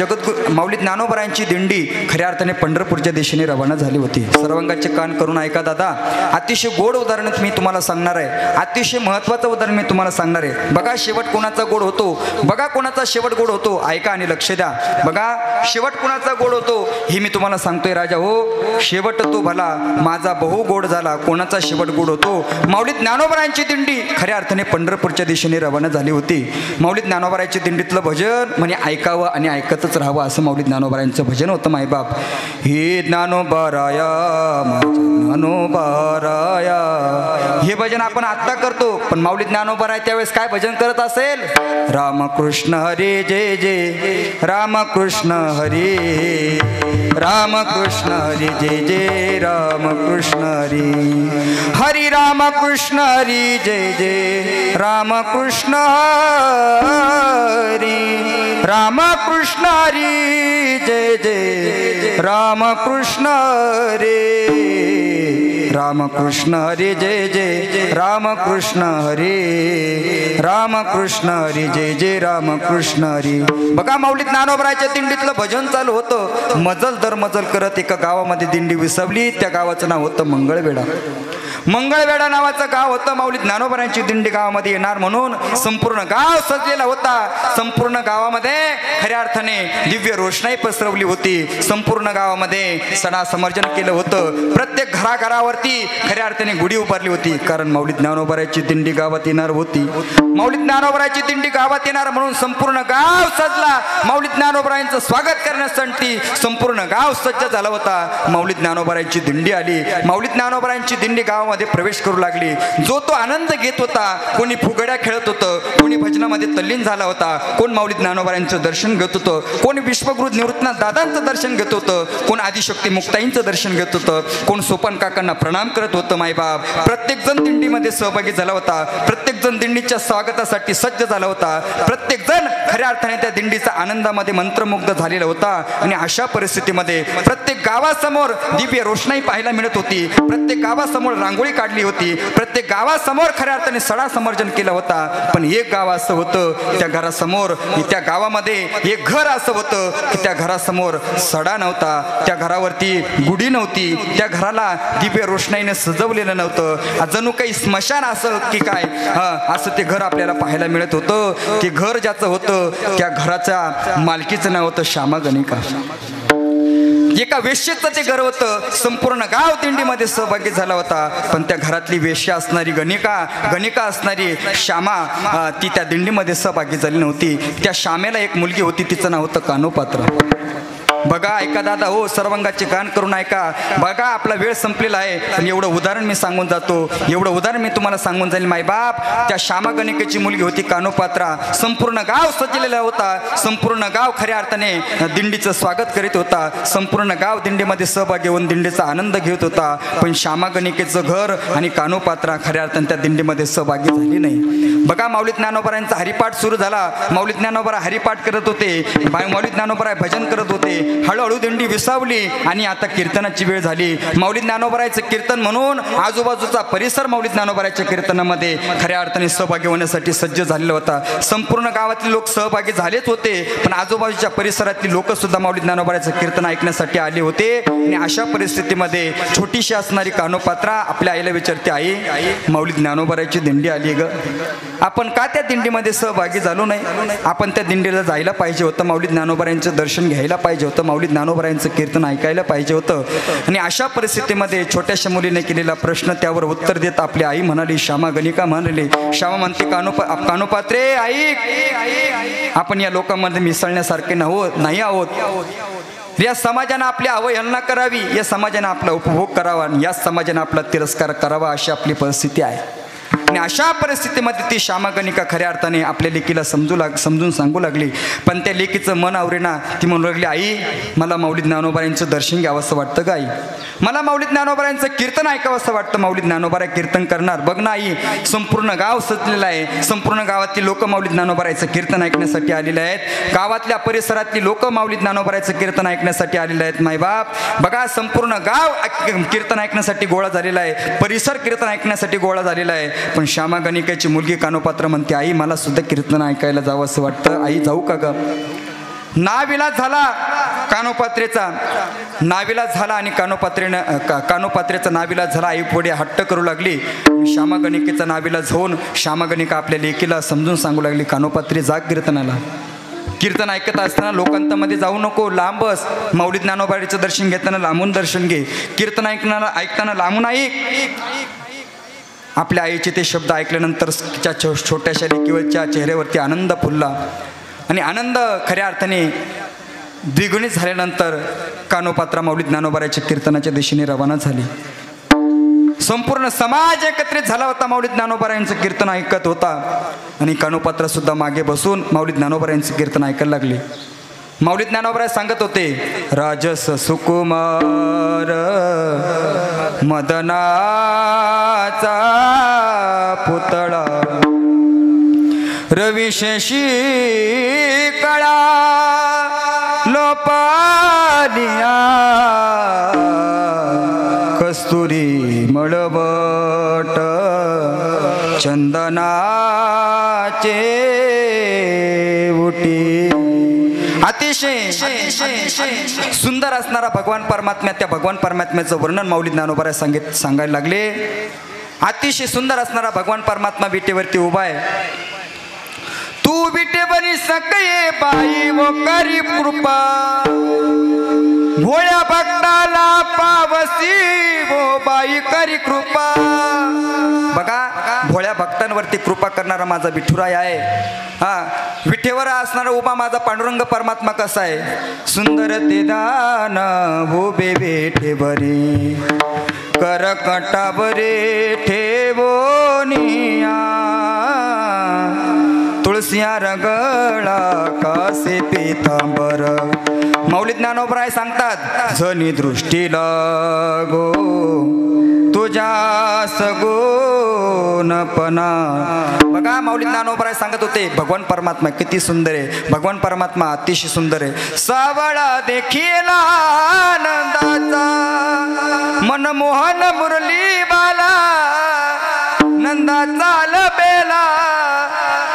माऊली ज्ञानोबरायांची दिंडी खऱ्या अर्थाने पंढरपूरच्या दिशेने रवाना झाली होती. सर्वांगाचे कान करून ऐका दादा. अतिशय गोड उदाहरण मी तुम्हाला सांगणार आहे, अतिशय महत्त्वाचं उदाहरण मी तुम्हाला सांगणार आहे. बघा शेवट कोणाचा गोड होतो, बघा कोणाचा शेवट गोड होतो. ऐका आणि लक्ष द्या. बघा शेवट कोणाचा गोड होतो हे मी तुम्हाला सांगतोय राजा हो. शेवट तो भला माझा बहु गोड झाला. कोणाचा शेवट गोड होतो? माऊली ज्ञानोबरायांची दिंडी खऱ्या अर्थाने पंढरपूरच्या दिशेने रवाना झाली होती. माऊली ज्ञानोबरायांची दिंडीतलं भजन म्हणजे ऐकावं आणि ऐकतच राहावं असं माऊली ज्ञानोबरायांचं भजन होतं मायबाप. हे ज्ञानोबराया ज्ञानोबराया हे भजन आपण आत्ता करतो, पण माऊली ज्ञानोबराय त्यावेळेस काय भजन करत असेल? रामकृष्ण हरी जय जय रामकृष्ण हरी रामकृष्ण हरी जय जय रामकृष्ण हरी हरी रामकृष्ण हरी जय जय रामकृष्ण हरी रामकृष्ण हरी जय जय रामकृष्ण हरी रामकृष्ण हरी जय जय रामकृष्ण हरी रामकृष्ण हरी जय जय रामकृष्ण हरी. बघा माऊली ज्ञानोबराच्या दिंडीतलं भजन चालू होतं. मजल दर मजल करत एका गावामध्ये दिंडी विसवली. त्या गावाचं नाव होतं मंगळवेढा. मंगळवेढा नावाचं गाव होतं. माऊली ज्ञानोबरांची दिंडी गावामध्ये येणार म्हणून संपूर्ण गाव सजलेला होता. संपूर्ण गावामध्ये खऱ्या अर्थाने दिव्य रोषणाई पसरवली होती. संपूर्ण गावामध्ये सणा समर्जन केलं होतं. प्रत्येक घराघरावरती खऱ्या अर्थाने गुढी उभारली होती, कारण माऊली ज्ञानोबराची दिंडी गावात येणार होती. माऊली ज्ञानोबराची दिंडी गावात येणार म्हणून संपूर्ण गाव सजला. माऊली ज्ञानोबरायांचं स्वागत करण्यासाठी संपूर्ण गाव सज्ज झाला होता. माऊली ज्ञानोबराची दिंडी आली. माऊली ज्ञानोबरांची दिंडी गावामध्ये प्रवेश करू लागली. जो तो आनंद घेत होता. कोणी फुगड्या खेळत होतं, कोणी भजनामध्ये तल्लीन झाला होता, कोण माऊली ज्ञानोबरांचं दर्शन घेत होतं, कोण विश्वगुरु निवृत्तनाथ दादांचं दर्शन घेत होतं, कोण आदिशक्ती मुक्ताईंचं दर्शन घेत होतं, कोण सोपान काकांना प्रणाम करत होतं. मायबाप प्रत्येक जण दिंडीमध्ये सहभागी झाला होता. प्रत्येक जण दिंडीच्या स्वागतासाठी सज्ज झाला होता. प्रत्येक जण खऱ्या अर्थाने त्या दिंडीचा आनंदामध्ये मंत्रमुग्ध झालेला होता. आणि अशा परिस्थितीमध्ये प्रत्येक गावासमोर दिव्य रोषणाई पाहायला मिळत होती. प्रत्येक गावासमोर रांगोळी काढली होती. प्रत्येक गावासमोर खऱ्या अर्थाने सडा समर्जन केलं होता. पण एक गाव असं होतं, त्या घरासमोर त्या गावामध्ये एक घर असं होतं की त्या घरासमोर सडा नव्हता, त्या घरावरती गुढी नव्हती, त्या घराला दिव्य रोषणाईने सजवलेलं नव्हतं. जणू काही स्मशान असं की काय असं ते घर आपल्याला पाहायला मिळत होतं. ते घर ज्याचं होतं त्या घराच्या मालकीचं नाव होतं श्यामा गणिका. एका वेश्येचं ते घर होतं. संपूर्ण गाव दिंडीमध्ये सहभागी झाला होता. पण त्या घरातली वेश्या असणारी गणिका असणारी श्यामा ती त्या दिंडीमध्ये सहभागी झाली नव्हती. त्या श्यामेला एक मुलगी होती, तिचं नाव होतं कानोपात्र. बघा ऐका दादा हो, सर्वांगाचे कान करून ऐका. बघा आपला वेळ संपलेला आहे, पण एवढं उदाहरण मी सांगून जातो. एवढं उदाहरण मी तुम्हाला सांगून जाईल. मायबाप त्या श्यामा गणिकेची मुलगी होती कानोपात्रा. संपूर्ण गाव सजलेला होता. संपूर्ण गाव खऱ्या अर्थाने दिंडीचं स्वागत करीत होता. संपूर्ण गाव दिंडीमध्ये सहभागी होऊन दिंडीचा आनंद घेत होता. पण श्यामा गणिकेचं घर आणि कानोपात्रा खऱ्या अर्थाने त्या दिंडीमध्ये सहभागी झाली नाही. बघा माऊली ज्ञानोबरायांचा हरिपाठ सुरू झाला. माऊली ज्ञानोबरा हरिपाठ करत होते. माऊली ज्ञानोबरा भजन करत होते. हळूहळू दिंडी विसावली आणि आता कीर्तनाची वेळ झाली. माऊली ज्ञानोबरायचं कीर्तन म्हणून आजूबाजूचा परिसर माऊली ज्ञानोबराच्या कीर्तनामध्ये खऱ्या अर्थाने सहभागी होण्यासाठी सज्ज झालेला होता. संपूर्ण गावातले लोक सहभागी झालेच होते, पण आजूबाजूच्या परिसरातली लोक सुद्धा माऊली ज्ञानोबराचं कीर्तन ऐकण्यासाठी आले होते. आणि अशा परिस्थितीमध्ये छोटीशी असणारी कानोपात्रा आपल्या आईला विचारते, आई माऊली ज्ञानोबराची दिंडी आली ग, आपण का त्या दिंडीमध्ये सहभागी झालो नाही? आपण त्या दिंडीला जायला पाहिजे होतं. माऊली ज्ञानोबरायांचं दर्शन घ्यायला पाहिजे होतं. माऊली ज्ञानोबरायांचं कीर्तन ऐकायला पाहिजे होतं. आणि अशा परिस्थितीमध्ये छोट्याशा मुलीने केलेला प्रश्न त्यावर उत्तर देत आपली आई म्हणाली, श्यामा गणिका म्हणाली. श्यामा म्हणते, कानोपात्रे ऐक, आपण या लोकांमध्ये मिसळण्यासारखे नाही आहोत. या समाजानं आपली अवहेलना करावी, या समाजानं आपला उपभोग करावा आणि या समाजानं आपला तिरस्कार करावा अशी आपली परिस्थिती आहे. आणि अशा परिस्थितीमध्ये ती श्यामागणिका खऱ्या अर्थाने आपल्या लेकीला समजून सांगू लागली. पण त्या लेकीचं मन आवरेना. ती म्हणू लागली, आई मला माऊली ज्ञानोबारायांचं दर्शन घ्यावंसं वाटतं का आई, मला माऊली ज्ञानोबारायांचं कीर्तन ऐकावंसं वाटतं. माऊली ज्ञानोबारा कीर्तन करणार. बघ ना आई, संपूर्ण गाव सजलेलं आहे. संपूर्ण गावातली लोक माऊली ज्ञानोबारायांचं कीर्तन ऐकण्यासाठी आलेले आहेत. गावातल्या परिसरातली लोक माऊली ज्ञानोबारायांचं कीर्तन ऐकण्यासाठी आलेले आहेत. मायबाप बघा, संपूर्ण गाव कीर्तन ऐकण्यासाठी गोळा झालेला आहे. परिसर कीर्तन ऐकण्यासाठी गोळा झालेला आहे. पण श्यामागणिकेची मुलगी कानोपात्र म्हणते, आई मला सुद्धा कीर्तन ऐकायला जावं असं वाटतं. आई जाऊ का ग? नाविलाज झाला कानोपात्रेचा, नाविलाज झाला आणि कानोपात्रेचा नाविलाज झाला. आई पुढे हट्ट करू लागली. श्यामागणिकेचा नाविलाज होऊन श्यामागणिका आपल्या लेकीला समजून सांगू लागली, कानोपात्रे जा कीर्तनाला. कीर्तन ऐकत असताना लोकांमध्ये जाऊ नको, लांब बस. माऊली ज्ञानोबारीचं दर्शन घेताना लांबून दर्शन घे. कीर्तन ऐकताना लांबून ऐक. आपल्या आईचे ते शब्द ऐकल्यानंतर छोट्याशा लेकीवरच्या चेहऱ्यावरती आनंद फुलला आणि आनंद खऱ्या अर्थाने द्विगुणित झाल्यानंतर कानोपात्रा माऊली ज्ञानोबाराच्या कीर्तनाच्या दिशेने रवाना झाली. संपूर्ण समाज एकत्रित झाला होता, माऊली ज्ञानोबारायांचं कीर्तन ऐकत होता. आणि कानोपात्रा सुद्धा मागे बसून माऊली ज्ञानोबारायांचं कीर्तन ऐकायला लागले. माऊली ज्ञानोबा सांगत होते, राजस सुकुमार मदनाचा पुतळा रविशेषी कळा लोपालिया कस्तुरी मळवट चंदनाचे उटी. अतिशय सुंदर असणारा भगवान परमात्मा, त्या भगवान परमात्म्याचं वर्णन माऊली ज्ञानोबा सांगायला लागले. अतिशय सुंदर असणारा भगवान परमात्मा विटेवरती उभा आहे. तू विटेवरी सके बाई वो करी कृपा भोळ्या भक्ताला पावसी वो बाई करी कृपा. बघा, भोळ्या भक्तांवरती कृपा करणारा माझा विठुराय आहे. विठेवर असणारा उभा माझा पांडुरंग परमात्मा कसा आहे. सुंदर ते दान उभे विठेवरी करकटावरे ठेवोनिया तुळसिया रगळा कासे पितांबर. माऊली ज्ञानोबराय सांगतात, जनी दृष्टी लागो तुझ्या सगुणपणा. बघा, माऊली ज्ञानोबराय सांगत होते, भगवान परमात्मा किती सुंदर आहे. भगवान परमात्मा अतिशय सुंदर आहे. सावळा देखील आनंदाचा मनमोहन मुरली बाला नंदाचा लबेला.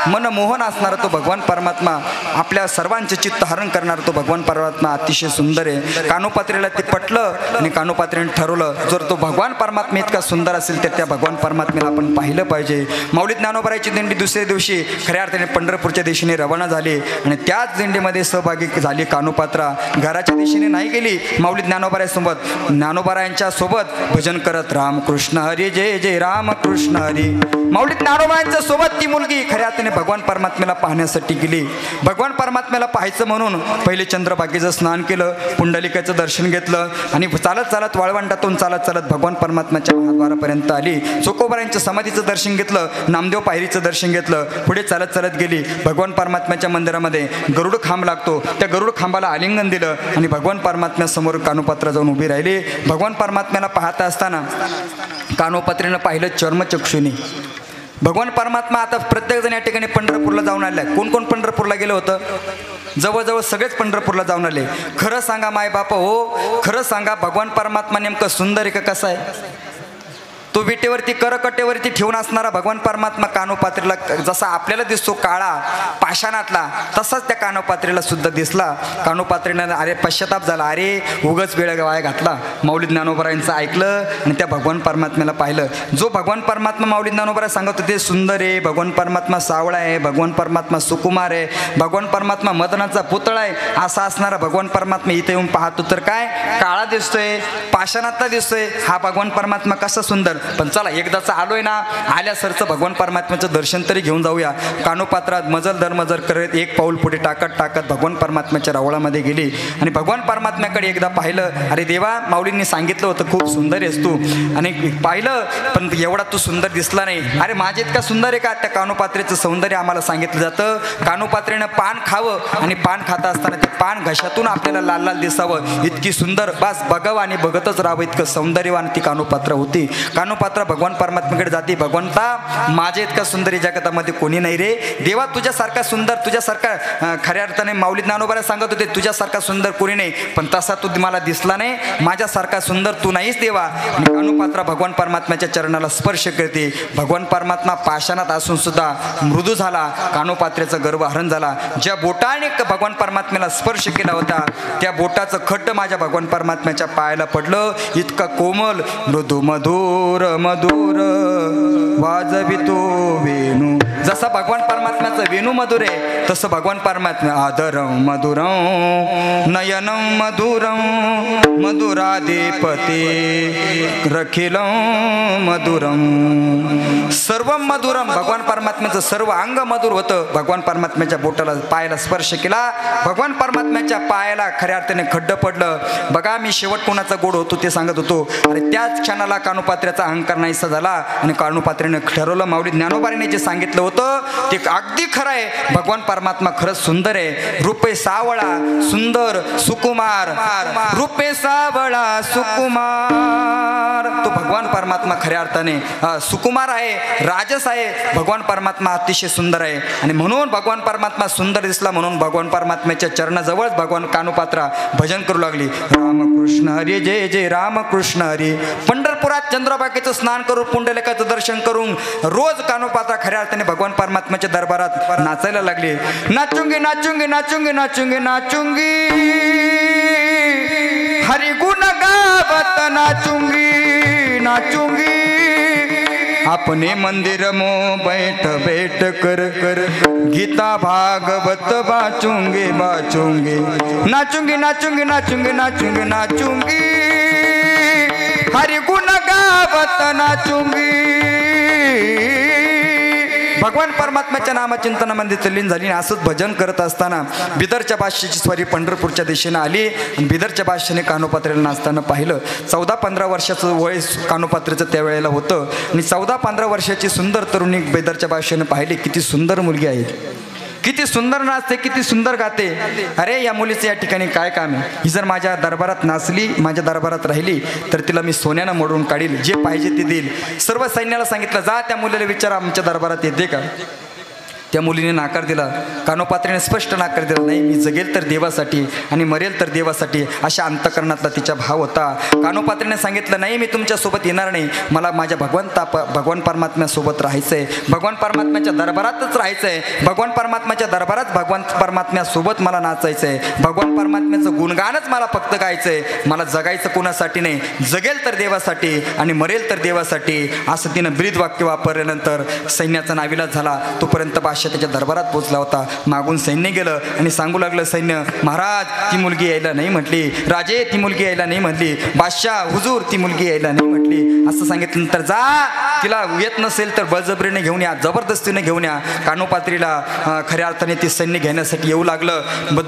मनमोहन असणारा तो भगवान परमात्मा, आपल्या सर्वांचे चित्त हरण करणारा तो भगवान परमात्मा अतिशय सुंदर आहे. कानोपात्रेला ते पटलं आणि कानोपात्रेने ठरवलं, जर तो भगवान परमात्मा इतका सुंदर असेल तर त्या भगवान परमात्म्याला आपण पाहिलं पाहिजे. माऊली ज्ञानोबाराची दिंडी दुसऱ्या दिवशी खऱ्या अर्थाने पंढरपूरच्या दिशेने रवाना झाली आणि त्याच दिंडीमध्ये सहभागी झाली कानोपात्रा. घराच्या दिशेने नाही गेली. माऊली ज्ञानोबारायांच्या सोबत भजन करत रामकृष्ण हरी जय जय रामकृष्ण हरी. माऊली ज्ञानोबारायांच्या सोबत ती मुलगी खऱ्या अर्थाने भगवान परमात्म्याला पाहण्यासाठी गेली. भगवान परमात्म्याला पाहायचं म्हणून पहिले चंद्रभागेचं स्नान केलं, पुंडलिकाचं दर्शन घेतलं आणि चालत चालत वाळवंटातून चालत चालत भगवान परमात्म्याच्या महाद्वारापर्यंत आली. चोकोबारांच्या समाधीचं दर्शन घेतलं, नामदेव पायरीचं दर्शन घेतलं, पुढे चालत चालत गेली. भगवान परमात्म्याच्या मंदिरामध्ये गरुड खांब लागतो, त्या गरुड खांबाला आलिंगन दिलं आणि भगवान परमात्म्यासमोर कानोपात्रा जाऊन उभी राहिली. भगवान परमात्म्याला पाहता असताना कानोपात्रेनं पाहिलं चर्मचक्षुनी. भगवान परमात्मा आता प्रत्येक जण या ठिकाणी पंढरपूरला जाऊन आलाय. कोण कोण पंढरपूरला गेलं होतं? जवळजवळ सगळेच पंढरपूरला जाऊन आले. खरं सांगा माय बाप हो, खरं सांगा, भगवान परमात्मा नेमकं सुंदर आहे का कसा आहे? तो विटेवरती करकटेवरती ठेवून असणारा भगवान परमात्मा कानोपात्रेला जसा आपल्याला दिसतो काळा पाषाणातला, तसाच त्या कानोपात्रेला सुद्धा दिसला. कानोपात्रेनं अरे पश्चाताप झाला, अरे उगच वेळ वाया घातला. माऊली ज्ञानोबरायांचं ऐकलं आणि त्या भगवान परमात्म्याला पाहिलं. जो भगवान परमात्मा माऊली ज्ञानोबरा सांगत होते सुंदर आहे, भगवान परमात्मा सावळा आहे, भगवान परमात्मा सुकुमार आहे, भगवान परमात्मा मदनाचा पुतळा आहे, असा असणारा भगवान परमात्मा इथे येऊन पाहतो तर काय काळा दिसतोय, पाषाणातला दिसतोय. हा भगवान परमात्मा कसा सुंदर. पण चला एकदाचं आलोय ना, आल्यासरचं भगवान परमात्म्याचं दर्शन तरी घेऊन जाऊया. कानोपात्रात मजल दरमजल करत एक पाऊल पुढे टाकत भगवान परमात्म्याच्या रावळामध्ये गेली आणि भगवान परमात्म्याकडे एकदा पाहिलं. अरे देवा, माऊलींनी सांगितलं होतं खूप सुंदर आहेस तू, आणि पाहिलं पण एवढा तू सुंदर दिसला नाही. अरे माझे इतका सुंदर आहे का? त्या कानोपात्रेचं सौंदर्य आम्हाला सांगितलं जातं. कानोपात्रेनं पान खावं आणि पान खाता असताना ते पान घशातून आपल्याला लाल लाल दिसावं, इतकी सुंदर बस बघावं आणि बघतच राहावं, इतकं सौंदर्यवान ती कानोपात्र होती. कानोपात्र भगवान परमात्म्याकडे जाते. भगवंता, माझे इतका सुंदर जगतामध्ये कोणी नाही रे देवा, तुझ्यासारखा सुंदर, तुझ्यासारखा खऱ्या अर्थाने माऊली ज्ञानोबाला सांगत होते तुझ्यासारखा सुंदर कोणी नाही, पण तसा तू मला दिसला नाही, माझ्यासारखा सुंदर तू नाहीस देवा. कानोपात्रा भगवान परमात्म्याच्या चरणाला स्पर्श करते. भगवान परमात्मा पाषाणात असून सुद्धा मृदू झाला. कानोपात्र्याचं गर्व हरण झाला. ज्या बोटाने भगवान परमात्म्याला स्पर्श केला होता त्या बोटाचं खड्ड माझ्या भगवान परमात्म्याच्या पायाला पडलं. इतका कोमल, मृदू मधुर मधुर वाजवितो वेणू. जसा भगवान परमात्म्याचं वेणू मधुर आहे तसं भगवान परमात्मा आदरं मधुरं नयनं मधुरं मधुराधिपते रखिलं मधुरं सर्व मधुरं. भगवान परमात्म्याचं सर्व अंग मधुर होतं. भगवान परमात्म्याच्या बोटाला पायाला स्पर्श केला. भगवान परमात्म्याच्या पायाला खऱ्या अर्थाने खड्ड पडलं. बघा, मी शेवट कोणाचा गोड होतो ते सांगत होतो. अरे त्याच क्षणाला कानोपात्र्याचा अहंकार नाहीसा झाला आणि कानोपात्र्याने ठरवलं, माऊली ज्ञानोबाने जे सांगितलं होतं ते अगदी खरं आहे. भगवान परमात्मा खरंच सुंदर आहे. रूपे सावळा सुंदर सुकुमार, रूपे सावळा सुकुमार. तो भगवान परमात्मा खऱ्या अर्थाने सुकुमार आहे, राजस आहे. भगवान परमात्मा अतिशय सुंदर आहे आणि म्हणून भगवान परमात्मा सुंदर दिसला म्हणून भगवान परमात्म्याच्या चरणाजवळच भगवान कानोपात्रा भजन करू लागली. रामकृष्ण हरी जय जय रामकृष्ण हरी. पंढरपुरात चंद्रभागेचं स्नान करून पुंडलिकाचं दर्शन करून रोज कानोपात्रा खऱ्या अर्थाने भगवान परमात्म्याच्या दरबारात नाचायला लागली. नाचूंगी नाचूंगी नाचूंगी नाचूंगी नाचूंगी हरि गुण गावत नाचूंगी नाचूंगी अपने मंदिर मो बैठ बैठ कर कर गीता भागवत बाचूंगी बाचूंगी नाचूंगी नाचूंगी नाचूंगी नाचूंगी नाचूंगी हरि गुण गावत नाचूंगी. भगवान परमात्म्याच्या नामचिंतनामध्ये तल्लीन झाली. असंच भजन करत असताना बिदरच्या बादशाची स्वारी पंढरपूरच्या दिशेनं आली आणि बिदरच्या बादशाने कानोपात्रेला नाचताना पाहिलं. 14-15 वर्षाचं वय कानोपात्रेचं त्यावेळेला होतं आणि 14-15 वर्षाची सुंदर तरुणी बिदरच्या बादशाने पाहिली. किती सुंदर मुलगी आहे, किती सुंदर नाचते, किती सुंदर गाते. अरे या मुलीचं या ठिकाणी काय काम आहे? ही जर माझ्या दरबारात नाचली, माझ्या दरबारात राहिली तर तिला मी सोन्यानं मोडून काढील, जे पाहिजे ते देईल. सर्व सैन्याला सांगितलं, जा त्या मुलीला विचारा आमच्या दरबारात येते का. त्या मुलीने नाकार दिला. कानोपात्रेने स्पष्ट नाकार दिला, नाही मी जगेल तर देवासाठी आणि मरेल तर देवासाठी, अशा अंतकरणातला तिचा भाव होता. कानोपात्रेने सांगितलं, नाही मी तुमच्यासोबत येणार नाही, मला माझ्या भगवान परमात्म्यासोबत राहायचं आहे, भगवान परमात्म्याच्या दरबारातच राहायचं आहे, भगवान परमात्म्याच्या दरबारात भगवान परमात्म्यासोबत मला नाचायचं आहे, भगवान परमात्म्याचं गुणगानच मला फक्त गायचं आहे. मला जगायचं कोणासाठी नाही, जगेल तर देवासाठी आणि मरेल तर देवासाठी, असं तिनं ब्रीद वाक्य वापरल्यानंतर सैन्याचा नाविलाज झाला. तोपर्यंत त्याच्या दरबारात पोहोचला होता. मागून सैन्य गेलं आणि सांगू लागलं, सैन्य महाराज ती मुलगी यायला नाही म्हटली, राजे ती मुलगी यायला नाही म्हटली, बादशाह हुजूर ती मुलगी यायला नाही म्हटली. असं सांगितल्यानंतर जा तिला येत नसेल तर बळजबरीने घेऊन या, जबरदस्तीने घेऊन या. कानोपात्रीला खऱ्या अर्थाने ते सैन्य घेण्यासाठी येऊ लागलं.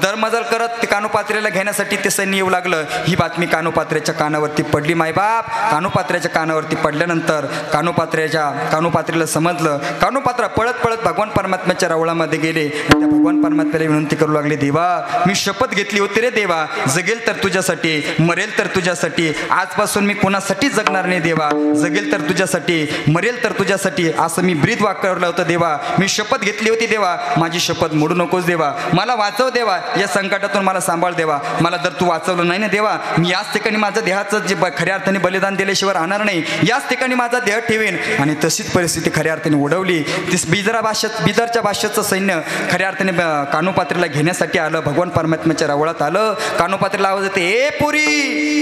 दरमजल करत ते कानोपात्रीला घेण्यासाठी ते सैन्य येऊ लागलं. ही बातमी कानोपात्र्याच्या कानावरती पडली. मायबाप कानोपात्र्याच्या कानावरती पडल्यानंतर कानोपात्रीला समजलं. कानोपात्रा पळत पळत भगवान परमात्म्याच्या रावळामध्ये गेले. त्या भगवान परमात्म्याला विनंती करू लागले, देवा मी शपथ घेतली होती रे देवा, जगेल तर तुझ्यासाठी मरेल तर तुझ्यासाठी, आजपासून मी कोणासाठी जगणार नाही देवा, जगेल तर तुझ्यासाठी मरेल तर तुझ्यासाठी, असं मी ब्रीद वाक्यवलं होतं देवा. मी शपथ घेतली होती देवा, माझी शपथ मोडू नकोस देवा, मला वाचव देवा, या संकटातून मला सांभाळ देवा. मला जर तू वाचवलं नाही ना देवा, मी याच ठिकाणी माझं देहाचं जे खऱ्या अर्थाने बलिदान दिल्याशिवाय राहणार नाही, याच ठिकाणी माझा देह ठेवेन. आणि तशीच परिस्थिती खऱ्या अर्थाने ओढवली. ती बिदरच्या बिदरच्या भाषेचं सैन्य खऱ्या अर्थाने कानोपात्रीला घेण्यासाठी आलं. भगवान परमात्म्याच्या रावळात आलं. कानोपात्रीला आवाज येते, ए पुरी,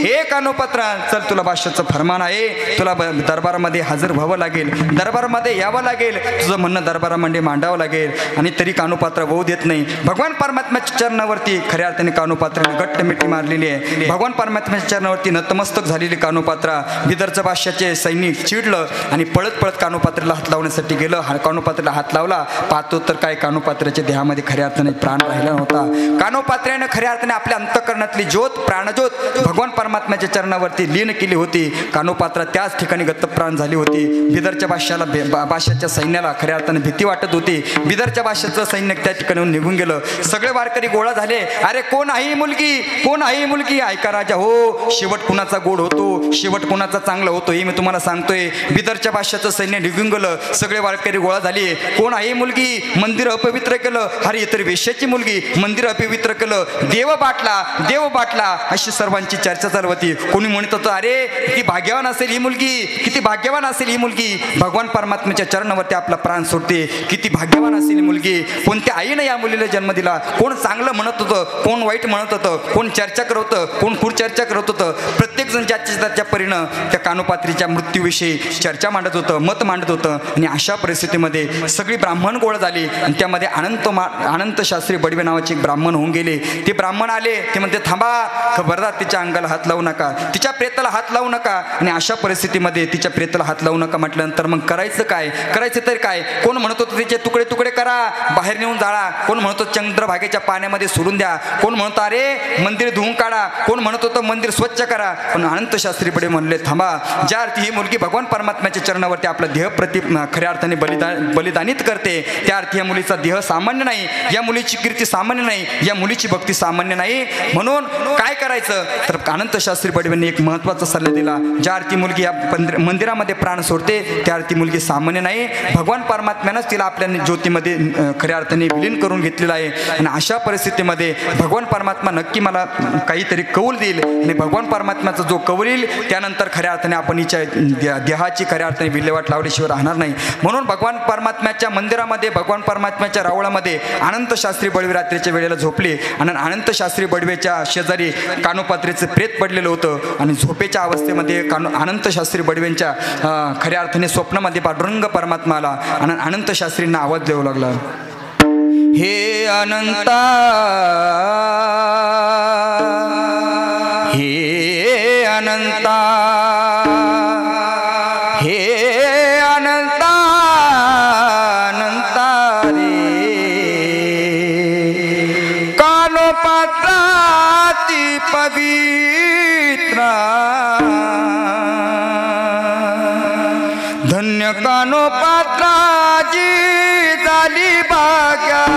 हे कानोपात्रा, चल तुला भाषेचं फरमान आहे, तुला दरबारामध्ये हजर व्हावं लागेल, दरबारामध्ये यावं लागेल, तुझं म्हणणं दरबारामध्ये मांडावं लागेल. आणि तरी कानोपात्र होऊ देत नाही. भगवान परमात्म्याच्या चरणावरती खऱ्या अर्थाने कानोपात्राने घट्ट मिठी मारलेली आहे. भगवान परमात्म्याच्या चरणावरती नतमस्तक झालेली कानोपात्रा. बिदरच्या भाषेचे सैनिक चिडलं आणि पळत पळत कानोपात्रेला हात लावण्यासाठी गेलं. कानोपात्रेला हात लावला, पाहतो तर काय कानोपात्र्याच्या देहामध्ये खऱ्या अर्थाने प्राण राहिला नव्हता. कानोपात्र्याने खऱ्या अर्थाने आपल्या अंतःकरणातली ज्योत, प्राणज्योत भगवान परमात्म्याच्या चरणावरती लीन केली होती. कानोपात्रा त्याच ठिकाणी गतप्राण झाली होती. बिदरच्या भाषेच्या सैन्याला खऱ्या अर्थाने भीती वाटत होती. बिदरच्या भाषेचं सैन्य त्या ठिकाणी निघून गेलं. सगळे वारकरी गोळा झाले. अरे कोण आहे ही मुलगी, कोण आहे ही मुलगी? ऐका राजा हो, शेवट कुणाचा गोड होतो, शेवट कुणाचा चांगला होतो हे मी तुम्हाला सांगतोय. बिदरच्या भाषेचं सैन्य निघून गेलं. सगळे वारकरी गोळा झाले. कोण आहे मुलगी? मंदिर अपवित्र केलं. अरे इतर वेश्याची मुलगी, मंदिर अपवित्र केलं, देव बाटला, देव बाटला, अशी सर्वांची चर्चा चालू होती. कोणी म्हणत होतं अरे किती भाग्यवान असेल ही मुलगी, किती भाग्यवान असेल ही मुलगी, भगवान परमात्म्याच्या चरणावरती आपला प्राण सोडते, किती भाग्यवान असेल ही मुलगी. कोणत्या आईनं या मुलीला जन्म दिला? कोण चांगलं म्हणत होतं, कोण वाईट म्हणत होतं, कोण चर्चा करत होतं, कोण खूप चर्चा करत होतं. प्रत्येकजण त्याच्या परीनं त्या कानोपात्रीच्या मृत्यूविषयी चर्चा मांडत होतं, मत मांडत होतं. आणि अशा परिस्थितीमध्ये सगळी ब्राह्मण गोळा झाली आणि त्यामध्ये अनंत शास्त्री बडवे नावाचे एक ब्राह्मण होऊन गेले. ते ब्राह्मण आले, ते म्हणते थांबा, खबरदार तिच्या अंगाला हात लावू नका, तिच्या प्रेताला हात लावू नका. आणि अशा परिस्थितीमध्ये तिच्या प्रेताला हात लावू नका म्हटल्यानंतर मग करायचं काय? करायचं तर काय? कोण म्हणत होतं तिचे तुकडे तुकडे करा, बाहेर नेऊन जाळा, कोण म्हणत होतं चंद्रभागेच्या पाण्यामध्ये सोडून द्या, कोण म्हणत अरे मंदिर धुवून काढा, कोण म्हणत होतं मंदिर स्वच्छ करा. पण अनंत शास्त्री बडे म्हणले थांबा, ज्या अर्थी ही मुलगी भगवान परमात्म्याच्या चरणावरती आपला देह खऱ्या अर्थाने बलिदानित करते, त्या अर्थी या मुलीचा देह सामान्य नाही, या मुलीची कीर्ती सामान्य नाही, या मुलीची भक्ती सामान्य नाही. म्हणून काय करायचं? तर अनंत शास्त्री बडवेंनी एक महत्त्वाचा सल्ला दिला. ज्या अर्थी मुलगी या मंदिरामध्ये प्राण सोडते त्या अर्थी मुलगी सामान्य नाही, भगवान परमात्म्यानंच तिला आपल्या ज्योतीमध्ये खऱ्या अर्थाने विलीन करून घेतलेला आहे. आणि अशा परिस्थितीमध्ये भगवान परमात्मा नक्की मला काहीतरी कौल देईल आणि भगवान परमात्म्याचा जो कौल येईल त्यानंतर खऱ्या अर्थाने आपण हिच्या देहाची खऱ्या अर्थाने विल्हेवाट लावल्याशिवाय राहणार नाही. म्हणून भगवान परमात्म्याच्या मंदिरामध्ये, भगवान परमात्म्याच्या रावळामध्ये अनंत शास्त्री बडवे रात्रीच्या वेळेला झोपले. आणि अनंत शास्त्री बडवेच्या शेजारी कानोपात्रेचं प्रेत पडलेलं होतं. आणि झोपेच्या अवस्थेमध्ये अनंत शास्त्री बडवेंच्या खऱ्या अर्थाने स्वप्नामध्ये पांडुरंग परमात्मा आला आणि अनंत शास्त्रींना आवाज देऊ लागला, हे अनंता, हे अनंता, हे अनंता, अनंता रे, कानोपात्राती पवित्रा, धन्य कानोपात्राची झाली भाग्याची,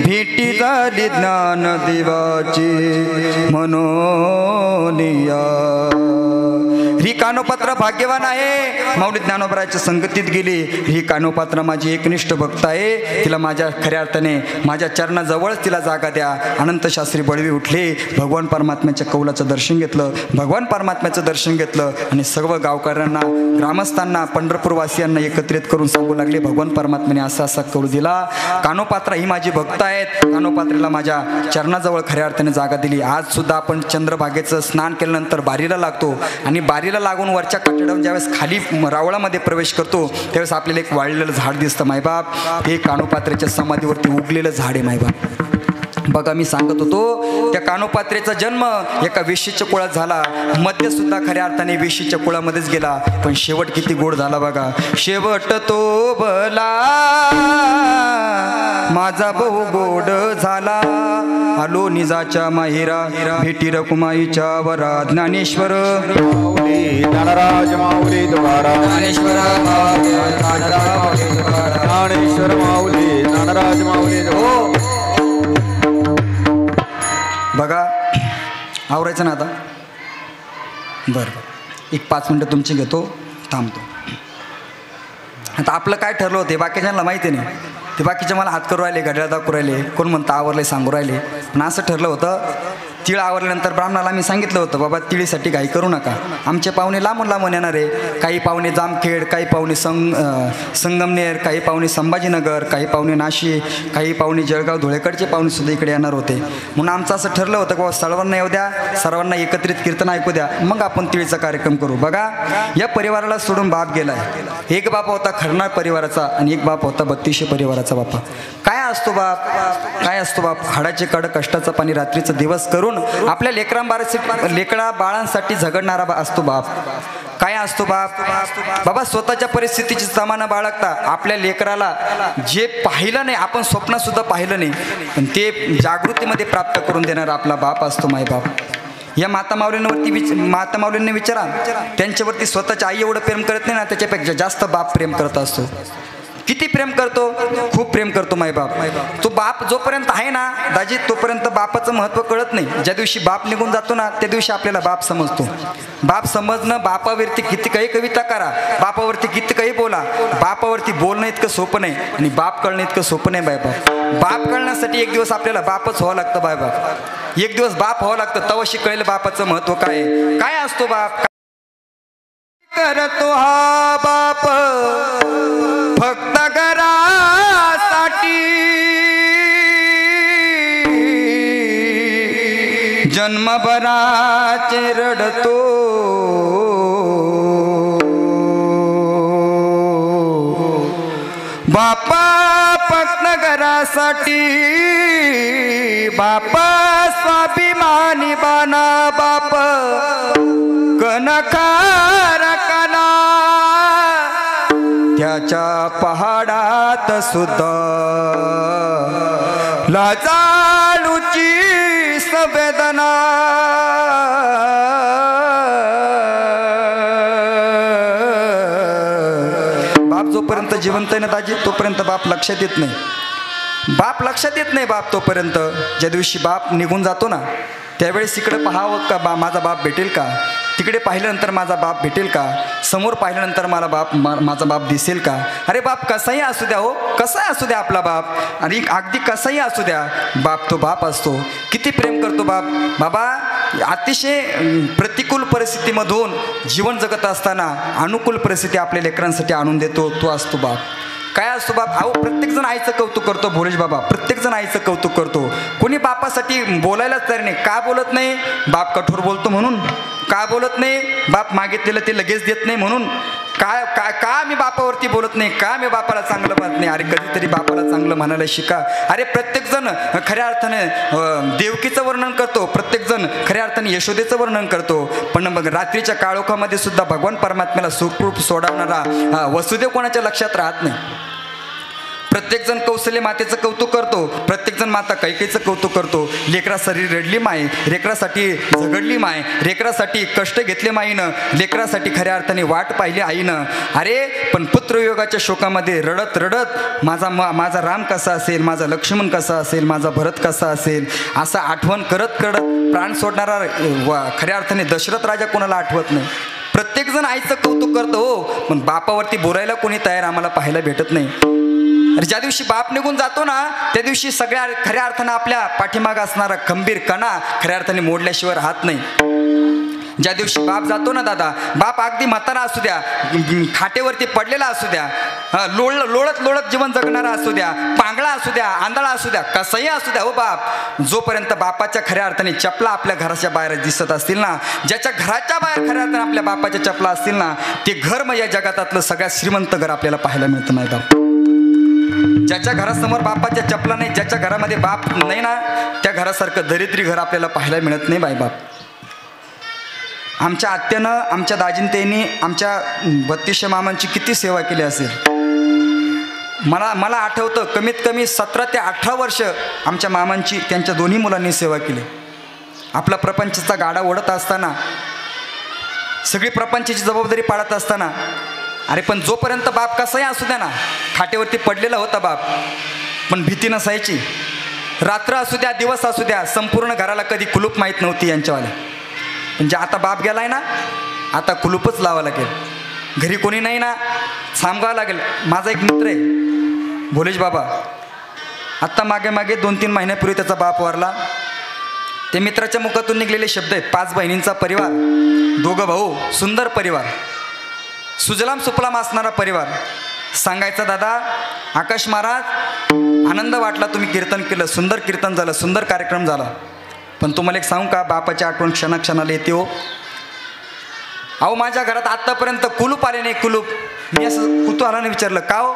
भेटी झाली ज्ञान देवाची मनोनिया. ही कानोपात्रा भाग्यवान आहे, माऊली ज्ञानोबराच्या संगतीत गेली. ही कानोपात्रा माझी एकनिष्ठ भक्त आहे, तिला माझ्या खऱ्या अर्थाने माझ्या चरणाजवळच तिला जागा द्या. अनंत शास्त्री बडवे उठले, भगवान परमात्म्याच्या कौलाचं दर्शन घेतलं, भगवान परमात्म्याचं दर्शन घेतलं आणि सर्व गावकऱ्यांना, ग्रामस्थांना, पंढरपूरवासियांना एकत्रित करून सांगू लागले, भगवान परमात्म्याने असा असा कौल दिला, कानोपात्रा ही माझी भक्त आहेत, कानोपात्रेला माझ्या चरणाजवळ खऱ्या अर्थाने जागा दिली. आज सुद्धा आपण चंद्रभागेचं स्नान केल्यानंतर बारीला लागतो आणि बारीला लागून वरच्या कठड्यावर ज्यावेळेस खाली रावळामध्ये प्रवेश करतो त्यावेळेस आपल्याला एक वाळलेलं झाड दिसतं मायबाप, हे कानोपात्रेच्या समाधीवरती उगलेलं झाड आहे मायबाप. बघा मी सांगत होतो त्या कानोपात्रेचा जन्म एका वेशीच्या कुळात झाला, मध्य सुद्धा खऱ्या अर्थाने वेशीच्या कुळामध्येच गेला, पण शेवट किती गोड झाला बघा. शेवट तो भला माझा बहु गोड झाला, आलो निजाच्या माहेरा, भेटी रकुमाईच्या वरा, ज्ञानेश्वर माऊली ज्ञानराज माऊली द्वारा, ज्ञानेश्वर ज्ञानेश्वर माऊली ज्ञानराज माऊली द्वारा. बघा आवरायचं ना आता, बरं एक 5 मिनटं तुमची घेतो, थांबतो. आता आपलं काय ठरलं होते बाकीच्यांना माहिती नाही, ते बाकीचे मला हात करू राहिले, घड्याळ दाखवू राहिले, कोण म्हणतं आवरले सांगू राहिले, पण असं ठरलं होतं तिळ आवरल्यानंतर ब्राह्मणाला मी सांगितलं होतं बाबा तिळीसाठी घाई करू नका. आमचे पाहुणे लांबून लांबून येणार आहे. काही पाहुणे जामखेड, काही पाहुणे संगमनेर, काही पाहुणे संभाजीनगर, काही पाहुणे नाशिक, काही पाहुणे जळगाव धुळेकडचे पाहुणे सुद्धा इकडे येणार होते. म्हणून आमचं असं ठरलं होतं की बाबा सर्वांना येऊ द्या, सर्वांना एकत्रित कीर्तन ऐकू द्या, मग आपण तिळीचा कार्यक्रम करू. बघा या परिवाराला सोडून बाप गेलाय. एक बाप होता खरनाळ परिवाराचा आणि एक बाप होता बत्तीशी परिवाराचा. बापा काय असतो बाप, काय असतो बाप? हाडाचे कड, कष्टाचं पाणी, रात्रीचं दिवस करून आपल्या लेकरा बाळांसाठी झगडणारा असतो बाप. काय असतो बाप? बाबा स्वतःच्या परिस्थितीची सामान बाळगता आपल्या लेकराला जे पाहिलं नाही, आपण स्वप्नात सुद्धा पाहिलं नाही, पण ते जागृतीमध्ये प्राप्त करून देणारा आपला बाप असतो मायबाप. या माता माऊलींनी विचारा, त्यांच्यावरती स्वतःची आई एवढं प्रेम करत नाही ना, त्याच्यापेक्षा जास्त बाप प्रेम करत असतो. किती प्रेम करतो? खूप प्रेम करतो मायबाप. तो बाप जोपर्यंत आहे ना दाजी, तोपर्यंत बापाचं महत्त्व कळत नाही. ज्या दिवशी बाप निघून जातो ना, त्या दिवशी आपल्याला बाप समजतो. बाप समजणं, बापावरती किती काही कविता करा, बापावरती किती काही बोला, बापावरती बोलणं इतकं सोपं नाही आणि बाप कळणं इतकं सोपं नाही बायबाप. बाप कळण्यासाठी एक दिवस आपल्याला बापच व्हावं लागतं बायबाप. एक दिवस बाप व्हावं लागतं, तवशी कळेल बापाचं महत्त्व काय. काय असतो बाप? करतो हा बाप फक्त घरासाठी, जन्मभराचे रडतो बापा फक्त घरासाठी. बाप स्वाभिमानी बाना, बाप कनकार कना, त्याच्या पहाडात सुद्धा लाजाळूची संवेदना. बाप जोपर्यंत जिवंत आहे ना दाजी, तोपर्यंत बाप लक्षात येत नाही. बाप लक्षात येत नाही बाप तोपर्यंत. ज्या दिवशी बाप निघून जातो ना, त्यावेळेस इकडे पाहावं का माझा बाप भेटेल का, तिकडे पाहिल्यानंतर माझा बाप भेटेल का, समोर पाहिल्यानंतर माझा बाप दिसेल का. अरे बाप कसाही असू द्या हो, कसाही असू द्या आपला बाप, आणि अगदी कसाही असू द्या, बाप तो बाप असतो. किती प्रेम करतो बाप. बाबा अतिशय प्रतिकूल परिस्थितीमधून जीवन जगत असताना अनुकूल परिस्थिती आपल्या लेकरांसाठी आणून देतो, तो असतो बाप. काय असतो बाप? अहो प्रत्येकजण आईचं कौतुक करतो भोलेश बाबा, प्रत्येकजण आईचं कौतुक करतो. कोणी बापासाठी बोलायलाच तयार नाही. का बोलत नाही? बाप कठोर बोलतो म्हणून. का बोलत नाही? बाप मागितलेलं ते लगेच देत नाही म्हणून. का मी बापावरती बोलत नाही? का मी बापाला चांगलं म्हणत नाही? अरे कधीतरी बापाला चांगलं म्हणायला शिका. अरे प्रत्येकजण खऱ्या अर्थाने देवकीचं वर्णन करतो, प्रत्येकजण खऱ्या अर्थाने यशोदेचं वर्णन करतो, पण मग रात्रीच्या काळोखामध्ये सुद्धा भगवान परमात्म्याला सुखरूप सोडवणारा वसुदेव कोणाच्या लक्षात राहत नाही. प्रत्येकजण कौशल्य मातेचं कौतुक करतो, प्रत्येकजण माता कैकेचं कौतुक करतो. लेकरासाठी रडली माय, लेकरासाठी झगडली माय, लेकरासाठी कष्ट घेतले माईनं, लेकरासाठी खऱ्या अर्थाने वाट पाहिली आईनं. अरे पण पुत्रयोगाच्या शोकामध्ये रडत रडत माझा राम कसा असेल, माझा लक्ष्मण कसा असेल, माझा भरत कसा असेल, असं आठवण करत करत प्राण सोडणारा खऱ्या अर्थाने दशरथ राजा कोणाला आठवत नाही. प्रत्येकजण आईचं कौतुक करतो हो, पण बापावरती बोलायला कोणी तयार आम्हाला पाहायला भेटत नाही. अरे ज्या दिवशी बाप निघून जातो ना, त्या दिवशी सगळ्या खऱ्या अर्थानं आपल्या पाठीमाग असणारा खंबीर कणा खऱ्या अर्थाने मोडल्याशिवाय राहत नाही. ज्या दिवशी बाप जातो ना दादा, बाप अगदी म्हातारा असू द्या, खाटेवरती पडलेला असू द्या, लोळत लोळत जीवन जगणारा असू द्या, पांगळा असू द्या, आंधळा असू द्या, कसंही असू द्या हो बाप, जोपर्यंत बापाच्या खऱ्या अर्थाने चपला आपल्या घराच्या बाहेर दिसत असतील ना, ज्याच्या घराच्या बाहेर खऱ्या अर्थाने आपल्या बापाच्या चपला असतील ना, ते घर मग या जगातातलं सगळ्यात श्रीमंत घर आपल्याला पाहायला मिळतं नाही बाप. ज्याच्या घरासमोर बापाच्या चपला नाही, ज्याच्या घरामध्ये बाप नाही ना, त्या घरासारखं दरिद्री घर आपल्याला पाहायला मिळत नाही बाप. आमच्या आत्यानं, आमच्या दाजिंतेनी आमच्या 32 मामांची किती सेवा केली असेल. मला आठवतं कमीत कमी 17 ते 18 वर्ष आमच्या मामांची त्यांच्या दोन्ही मुलांनी सेवा केली. आपला प्रपंचाचा गाडा ओढत असताना, सगळी प्रपंचाची जबाबदारी पाळत असताना, अरे पण जोपर्यंत बाप कसाही असू द्या ना, खाटेवरती पडलेला होता बाप, पण भीती नसायची. रात्र असू द्या, दिवस असू द्या, संपूर्ण घराला कधी कुलूप माहीत नव्हती यांच्यावाल्या. म्हणजे आता बाप गेलाय ना, आता कुलूपच लावावं लागेल. घरी कोणी नाही ना, थांबवावं लागेल. माझा एक मित्र आहे भोलेश बाबा, आत्ता मागे 2-3 महिन्यापूर्वी त्याचा बाप वारला. ते मित्राच्या मुखातून निघलेले शब्द आहेत. 5 बहिणींचा परिवार, 2 भाऊ, सुंदर परिवार, सुजलाम सुफलाम असणारा परिवार. सांगायचा दादा आकाश महाराज, आनंद वाटला तुम्ही कीर्तन केलं, सुंदर कीर्तन झालं, सुंदर कार्यक्रम झाला. पण तुम्हाला एक सांगू का, बापाची आठवण क्षणाक्षणाला येते हो. अहो माझ्या घरात आत्तापर्यंत कुलूप आले नाही, कुलूप. मी असं कुतूहलाने विचारलं, का हो,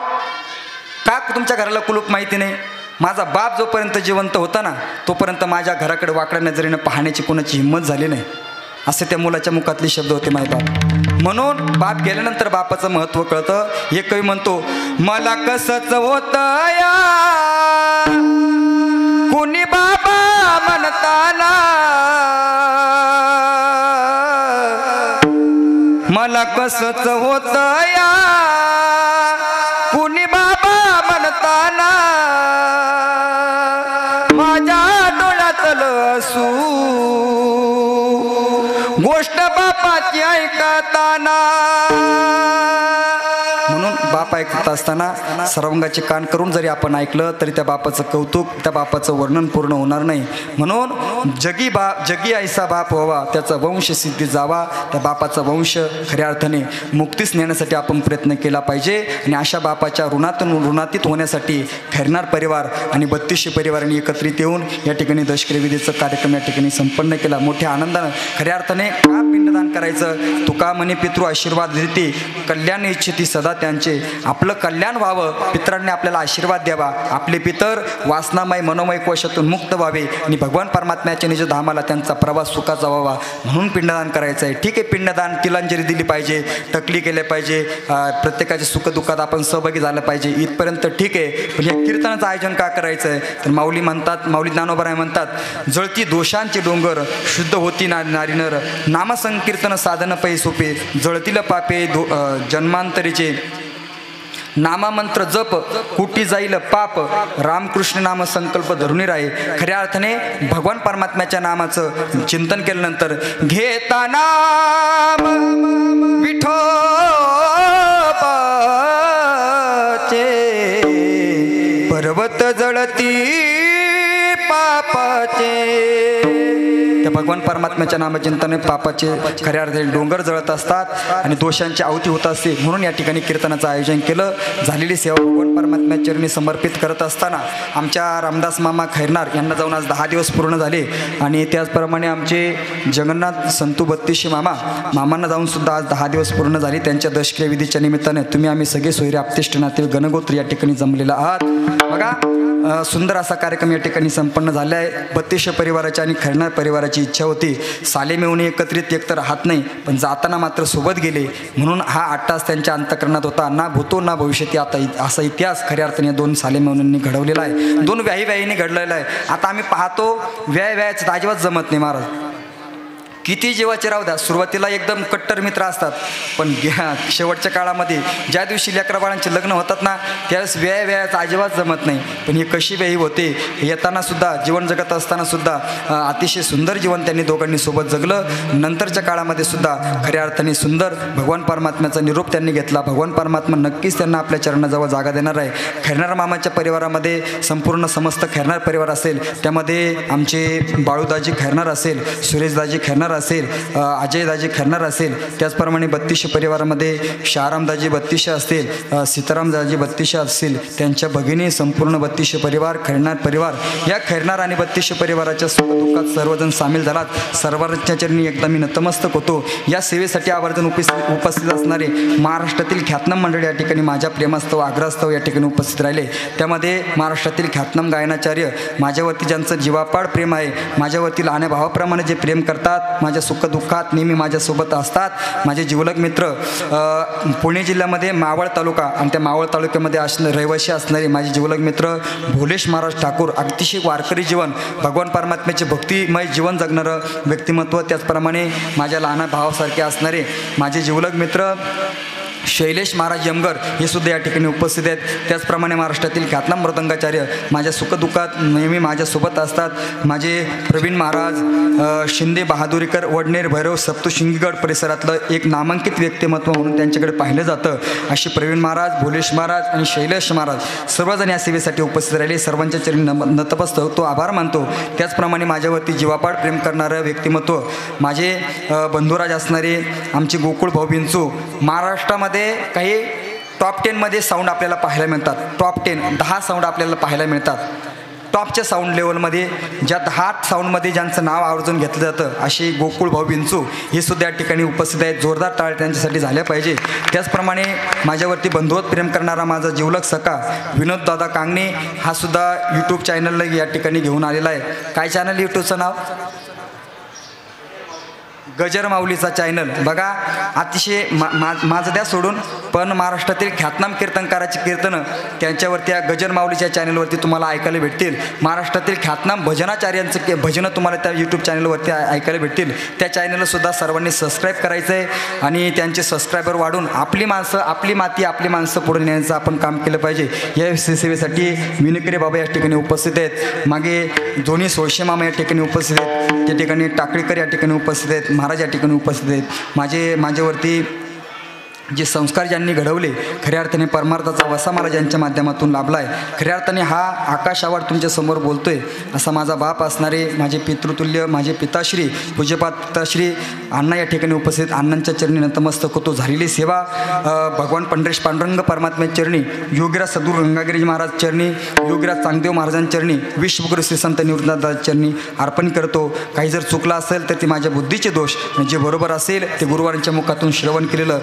का तुमच्या घराला कुलूप माहिती नाही? माझा बाप जोपर्यंत जिवंत होता ना, तोपर्यंत माझ्या घराकडे वाकड्या नजरेनं पाहण्याची कोणाची हिंमत झाली नाही. असे त्या मुलाच्या मुखातले शब्द होते माय बाप. म्हणून बाप गेल्यानंतर बापाचं महत्त्व कळतं. एक कवी म्हणतो, मला कसंच होतं या कुणी बाबा म्हणताना, मला कसंच होतं या कुणी बाबा म्हणताना, माझ्या डोळ्यातलं असू गोष्ट बापाची ऐकताना. म्हणून बाप ऐकत असताना सर्वांगाचे कान करून जरी आपण ऐकलं तरी त्या बापाचं कौतुक, त्या बापाचं वर्णन पूर्ण होणार नाही. म्हणून जगी ऐसा बाप व्हावा, त्याचा वंश सिद्धी जावा. त्या बापाचा वंश खऱ्या अर्थाने मुक्तीस नेण्यासाठी आपण प्रयत्न केला पाहिजे. आणि अशा बापाच्या ऋणातीत होण्यासाठी खैरनार परिवार आणि 32 परिवारांनी एकत्रित येऊन या ठिकाणी दशक्रिया विधीचा कार्यक्रम या ठिकाणी संपन्न केला. मोठ्या आनंदानं खऱ्या अर्थाने का पिंडदान करायचं, तुका म्हणे पितृ आशीर्वाद देते, कल्याण इच्छिती सदा त्यांचे. आपलं कल्याण व्हावं, पितरांनी आपल्याला आशीर्वाद द्यावा, आपले पितर वासनामय मनोमय कोशातून मुक्त व्हावे आणि भगवान परमात्म्याच्या निज धामाला त्यांचा प्रवास सुखाचा व्हावा, म्हणून पिंडदान करायचं आहे. ठीक आहे, पिंडदान तिलांजली दिली पाहिजे, टकली केल्या पाहिजे, प्रत्येकाच्या सुखदुःखात आपण सहभागी झालं पाहिजे, इथपर्यंत ठीक आहे. पण या कीर्तनाचं आयोजन का करायचं आहे तर माऊली म्हणतात, माऊली ज्ञानोबराय म्हणतात, जळती दोषांचे डोंगर शुद्ध होती नारी नर, नामसंकीर्तन साधन पै सोपे, जळतील पापे जन्मांतरीचे, नाममंत्र जप कुटी जाईल पाप, रामकृष्ण नाम संकल्प धरुणी राहे. खऱ्या अर्थाने भगवान परमात्म्याच्या नामाचं चिंतन केल्यानंतर घेता नाम विठोबाचे, पर्वत जळती पापाचे. त्या भगवान परमात्म्याच्या नामचिंतनाने पापाचे खऱ्या अर्थाने डोंगर जळत असतात आणि दोषांची आहुती होत असते. म्हणून या ठिकाणी कीर्तनाचं आयोजन केलं. झालेली सेवा भगवान परमात्म्याच्या चरणी समर्पित करत असताना आमच्या रामदास मामा खैरनार यांना जाऊन आज 10 दिवस पूर्ण झाले. आणि त्याचप्रमाणे आमचे जगन्नाथ संतू 32 मामांना जाऊन सुद्धा आज 10 दिवस पूर्ण झाले. त्यांच्या दशक्रिया विधीच्या निमित्ताने तुम्ही आम्ही सगळे सोयरे आपतिष्ठ नाते गणगोत्र या ठिकाणी जमलेला आहात. बघा, सुंदर असा कार्यक्रम या ठिकाणी संपन्न झाला आहे. 32 परिवाराची आणि खैरनार परिवाराची इच्छा होती साले मिळून एकत्रित एकतर राहत नाही, पण जाताना मात्र सोबत गेले. म्हणून हा 8 तास त्यांच्या अंतःकरणात होता. ना भूतो ना भविष्यती आता असा इतिहास खऱ्या अर्थाने 2 साले मिळून घडवलेला आहे, 2 व्याहीने घडलेला आहे. आता आम्ही पाहतो व्यायाचं अजिबात जमत नाही महाराज. किती जीवाचे राहू द्या, सुरुवातीला एकदम कट्टर मित्र असतात, पण शेवटच्या काळामध्ये ज्या दिवशी लेकराबाळांचे लग्न होतात ना, त्यावेळेस व्यायाचं अजिबात जमत नाही. पण ही कशी व्याही होते, येताना सुद्धा जीवन जगत असताना सुद्धा अतिशय सुंदर जीवन त्यांनी दोघांनी सोबत जगलं. नंतरच्या काळामध्ये सुद्धा खऱ्या अर्थाने सुंदर भगवान परमात्म्याचा निरोप त्यांनी घेतला. भगवान परमात्मा नक्कीच त्यांना आपल्या चरणाजवळ जागा देणार आहे. खैरनार मामाच्या परिवारामध्ये संपूर्ण समस्त खैरनार परिवार असेल, त्यामध्ये आमचे बाळूदाजी खैरनार असेल, सुरेशदाजी खैरनार असेल, अजयदाजी खैरनार असेल, त्याचप्रमाणे 32 परिवारामध्ये शहारामदाजी 32 असतील, सीतारामदाजी 32 असतील, त्यांच्या भगिनी संपूर्ण 32 परिवार खैरनार परिवार. या खैरनार आणि 32 परिवाराच्या सुखदुःखात सर्वजण सामील झालात. सर्वांच्या चरणी एकदा मी नतमस्तक होतो. या सेवेसाठी आवर्जून उपस्थित असणारे महाराष्ट्रातील ख्यातनाम मंडळी या ठिकाणी माझ्या प्रेमास्तव आग्रहास्तव या ठिकाणी उपस्थित राहिले. त्यामध्ये महाराष्ट्रातील ख्यातनाम गायनाचार्य, माझ्यावरती ज्यांचं जीवापाड प्रेम आहे, माझ्यावरती लहान भावाप्रमाणे जे प्रेम करतात, माझ्या सुखदुःखात नेहमी माझ्यासोबत असतात, माझे जिवलग मित्र, पुणे जिल्ह्यामध्ये मावळ तालुका आणि त्या मावळ तालुक्यामध्ये रहिवाशी असणारे माझे जिवलग मित्र भोलेश महाराज ठाकूर, अतिशय वारकरी जीवन, भगवान परमात्म्याचे भक्तिमय जीवन जगणारं व्यक्तिमत्व. त्याचप्रमाणे माझ्या लहान भावासारखे असणारे माझे जिवलग मित्र शैलेश महाराज यमगर हे सुद्धा या ठिकाणी उपस्थित आहेत. त्याचप्रमाणे महाराष्ट्रातील ख्यातनाम मृदंगाचार्य माझ्या सुखदुःखात नेहमी माझ्यासोबत असतात. माझे प्रवीण महाराज शिंदे बहादुरीकर वडनेर भैरव सप्तशृंगीगड परिसरातलं एक नामांकित व्यक्तिमत्व म्हणून त्यांच्याकडे पाहिलं जातं. अशी प्रवीण महाराज, भोलेश महाराज आणि शैलेश महाराज सर्वजण या सेवेसाठी उपस्थित राहिले. सर्वांच्या चरणी नतमस्तक होतो, आभार मानतो. त्याचप्रमाणे माझ्यावरती जीवापाड प्रेम करणारं व्यक्तिमत्व माझे बंधुराज असणारे आमचे गोकुळ भाऊ बिंचू. महाराष्ट्रामध्ये काही टॉप 10मध्ये साऊंड आपल्याला पाहायला मिळतात. टॉप 10 साऊंड आपल्याला पाहायला मिळतात. टॉपच्या साऊंड लेवलमध्ये ज्या 10 साऊंडमध्ये ज्यांचं नाव आवर्जून घेतलं जातं अशी गोकुळ भाऊ बिंचू हे सुद्धा या ठिकाणी उपस्थित आहेत. जोरदार टाळ्या त्यांच्यासाठी झाल्या पाहिजे. त्याचप्रमाणे माझ्यावरती बंधुवत प्रेम करणारा माझा जिवलग सखा विनोद दादा कांगणे हा सुद्धा यूट्यूब चॅनलला या ठिकाणी घेऊन आलेला आहे. काय चॅनल यूट्यूबचं नाव? गजर माऊलीचा चॅनल. बघा अतिशय माझं द्या सोडून पण महाराष्ट्रातील ख्यातनाम कीर्तनकाराची कीर्तनं त्यांच्यावरती या गजर माऊलीच्या चॅनलवरती तुम्हाला ऐकायला भेटतील. महाराष्ट्रातील ख्यातनाम भजनाचार्यांचं भजनं तुम्हाला त्या यूट्यूब चॅनलवरती ऐकायला भेटतील. त्या चॅनलसुद्धा सर्वांनी सबस्क्राईब करायचं आहे आणि त्यांचे सबस्क्रायबर वाढून आपली माणसं, आपली माती, आपली माणसं पुढे नेण्याचं आपण काम केलं पाहिजे. या सेवेसाठी विनकरे बाबा या ठिकाणी उपस्थित आहेत. मागे दोन्ही सोळशे मामा या ठिकाणी उपस्थित आहेत. त्या ठिकाणी टाकळीकर या ठिकाणी उपस्थित आहेत. महाराज या ठिकाणी उपस्थित आहेत. माझ्यावरती जे संस्कार ज्यांनी घडवले खऱ्या अर्थाने परमार्थाचा वसा मला ज्यांच्या माध्यमातून लाभला आहे. खऱ्या अर्थाने हा आकाशावर तुमच्यासमोर बोलतोय असा माझा बाप असणारे माझे पितृतुल्य माझे पिताश्री पूज्यपाद पिताश्री अण्णा या ठिकाणी उपस्थित. अण्णांच्या चरणी नतमस्तक होतो. झालेली सेवा भगवान पंढरेश पांडुरंग परमात्म्याच्या चरणी, योगीराज सद्गुरू गंगागिरी महाराज चरणी, योगीराज चांगदेव महाराजांच्या चरणी, विश्वगुरु श्री संत निवृत्तीनाथ चरणी अर्पण करतो. काही जर चुकलं असेल तर ते माझ्या बुद्धीचे दोष, जे बरोबर असेल ते गुरुवारांच्या मुखातून श्रवण केलेलं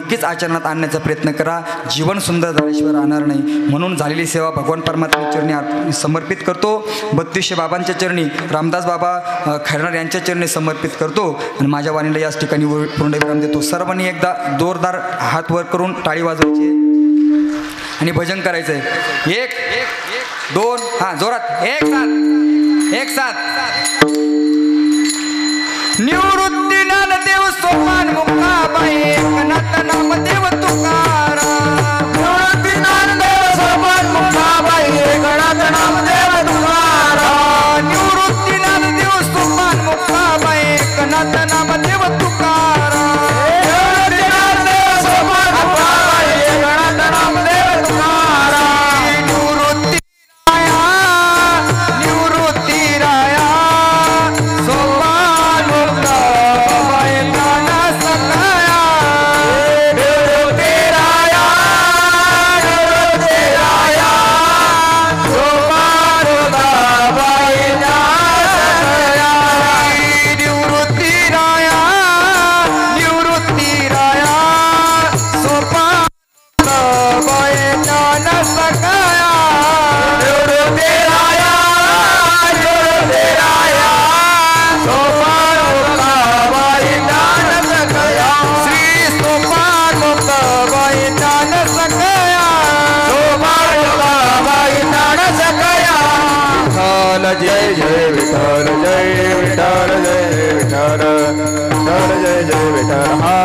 नक्कीच आचरणात आणण्याचा प्रयत्न करा. जीवन सुंदर झाल्याशिवाय राहणार नाही. म्हणून झालेली सेवा भगवान परमात्म्याच्या चरणी समर्पित करतो. 3200 बाबांच्या चरणी, रामदास बाबा खैरनार यांच्या चरणी समर्पित करतो आणि माझ्या वाणीला याच ठिकाणी पूर्णविराम देतो. सर्वांनी एकदा जोरदार हात वर करून टाळी वाजवायची आणि भजन करायचं आहे. 1 2 हां जोरात. एक साथ निवृत्ती ज्ञानदेव सोपान मुक्ताबाई एकनाथ नामदेव तुकाराम. निवृत्ती ज्ञानदेव सोपान मुक्ताबाई एकनाथ नामदेव तुकाराम. निवृत्ती ज्ञानदेव सोपान मुक्ताबाई एकनाथ नामदेव तुकाराम. निवृत्ती ज्ञानदेव सोपान मुक्ताबाई एकनाथ नामदेव तुकाराम. निवृत्ती राया सोपान मुक्ताबाई ज्ञान सखाया. निवृत्ती राया सोपान मुक्ताबाई ज्ञान सखाया. निवृत्ती राया सोपान मुक्ताबाई ज्ञान सखाया. निवृत्ती राया सोपान मुक्ताबाई ज्ञान सखाया. श्री सोपान मुक्ताबाई ज्ञान सखाया. सोपान मुक्ताबाई ज्ञान सखाया. विठ्ठल जय जय विठ्ठल जय विठ्ठल जय विठ्ठल विठ्ठल जय जय विठ्ठल. हा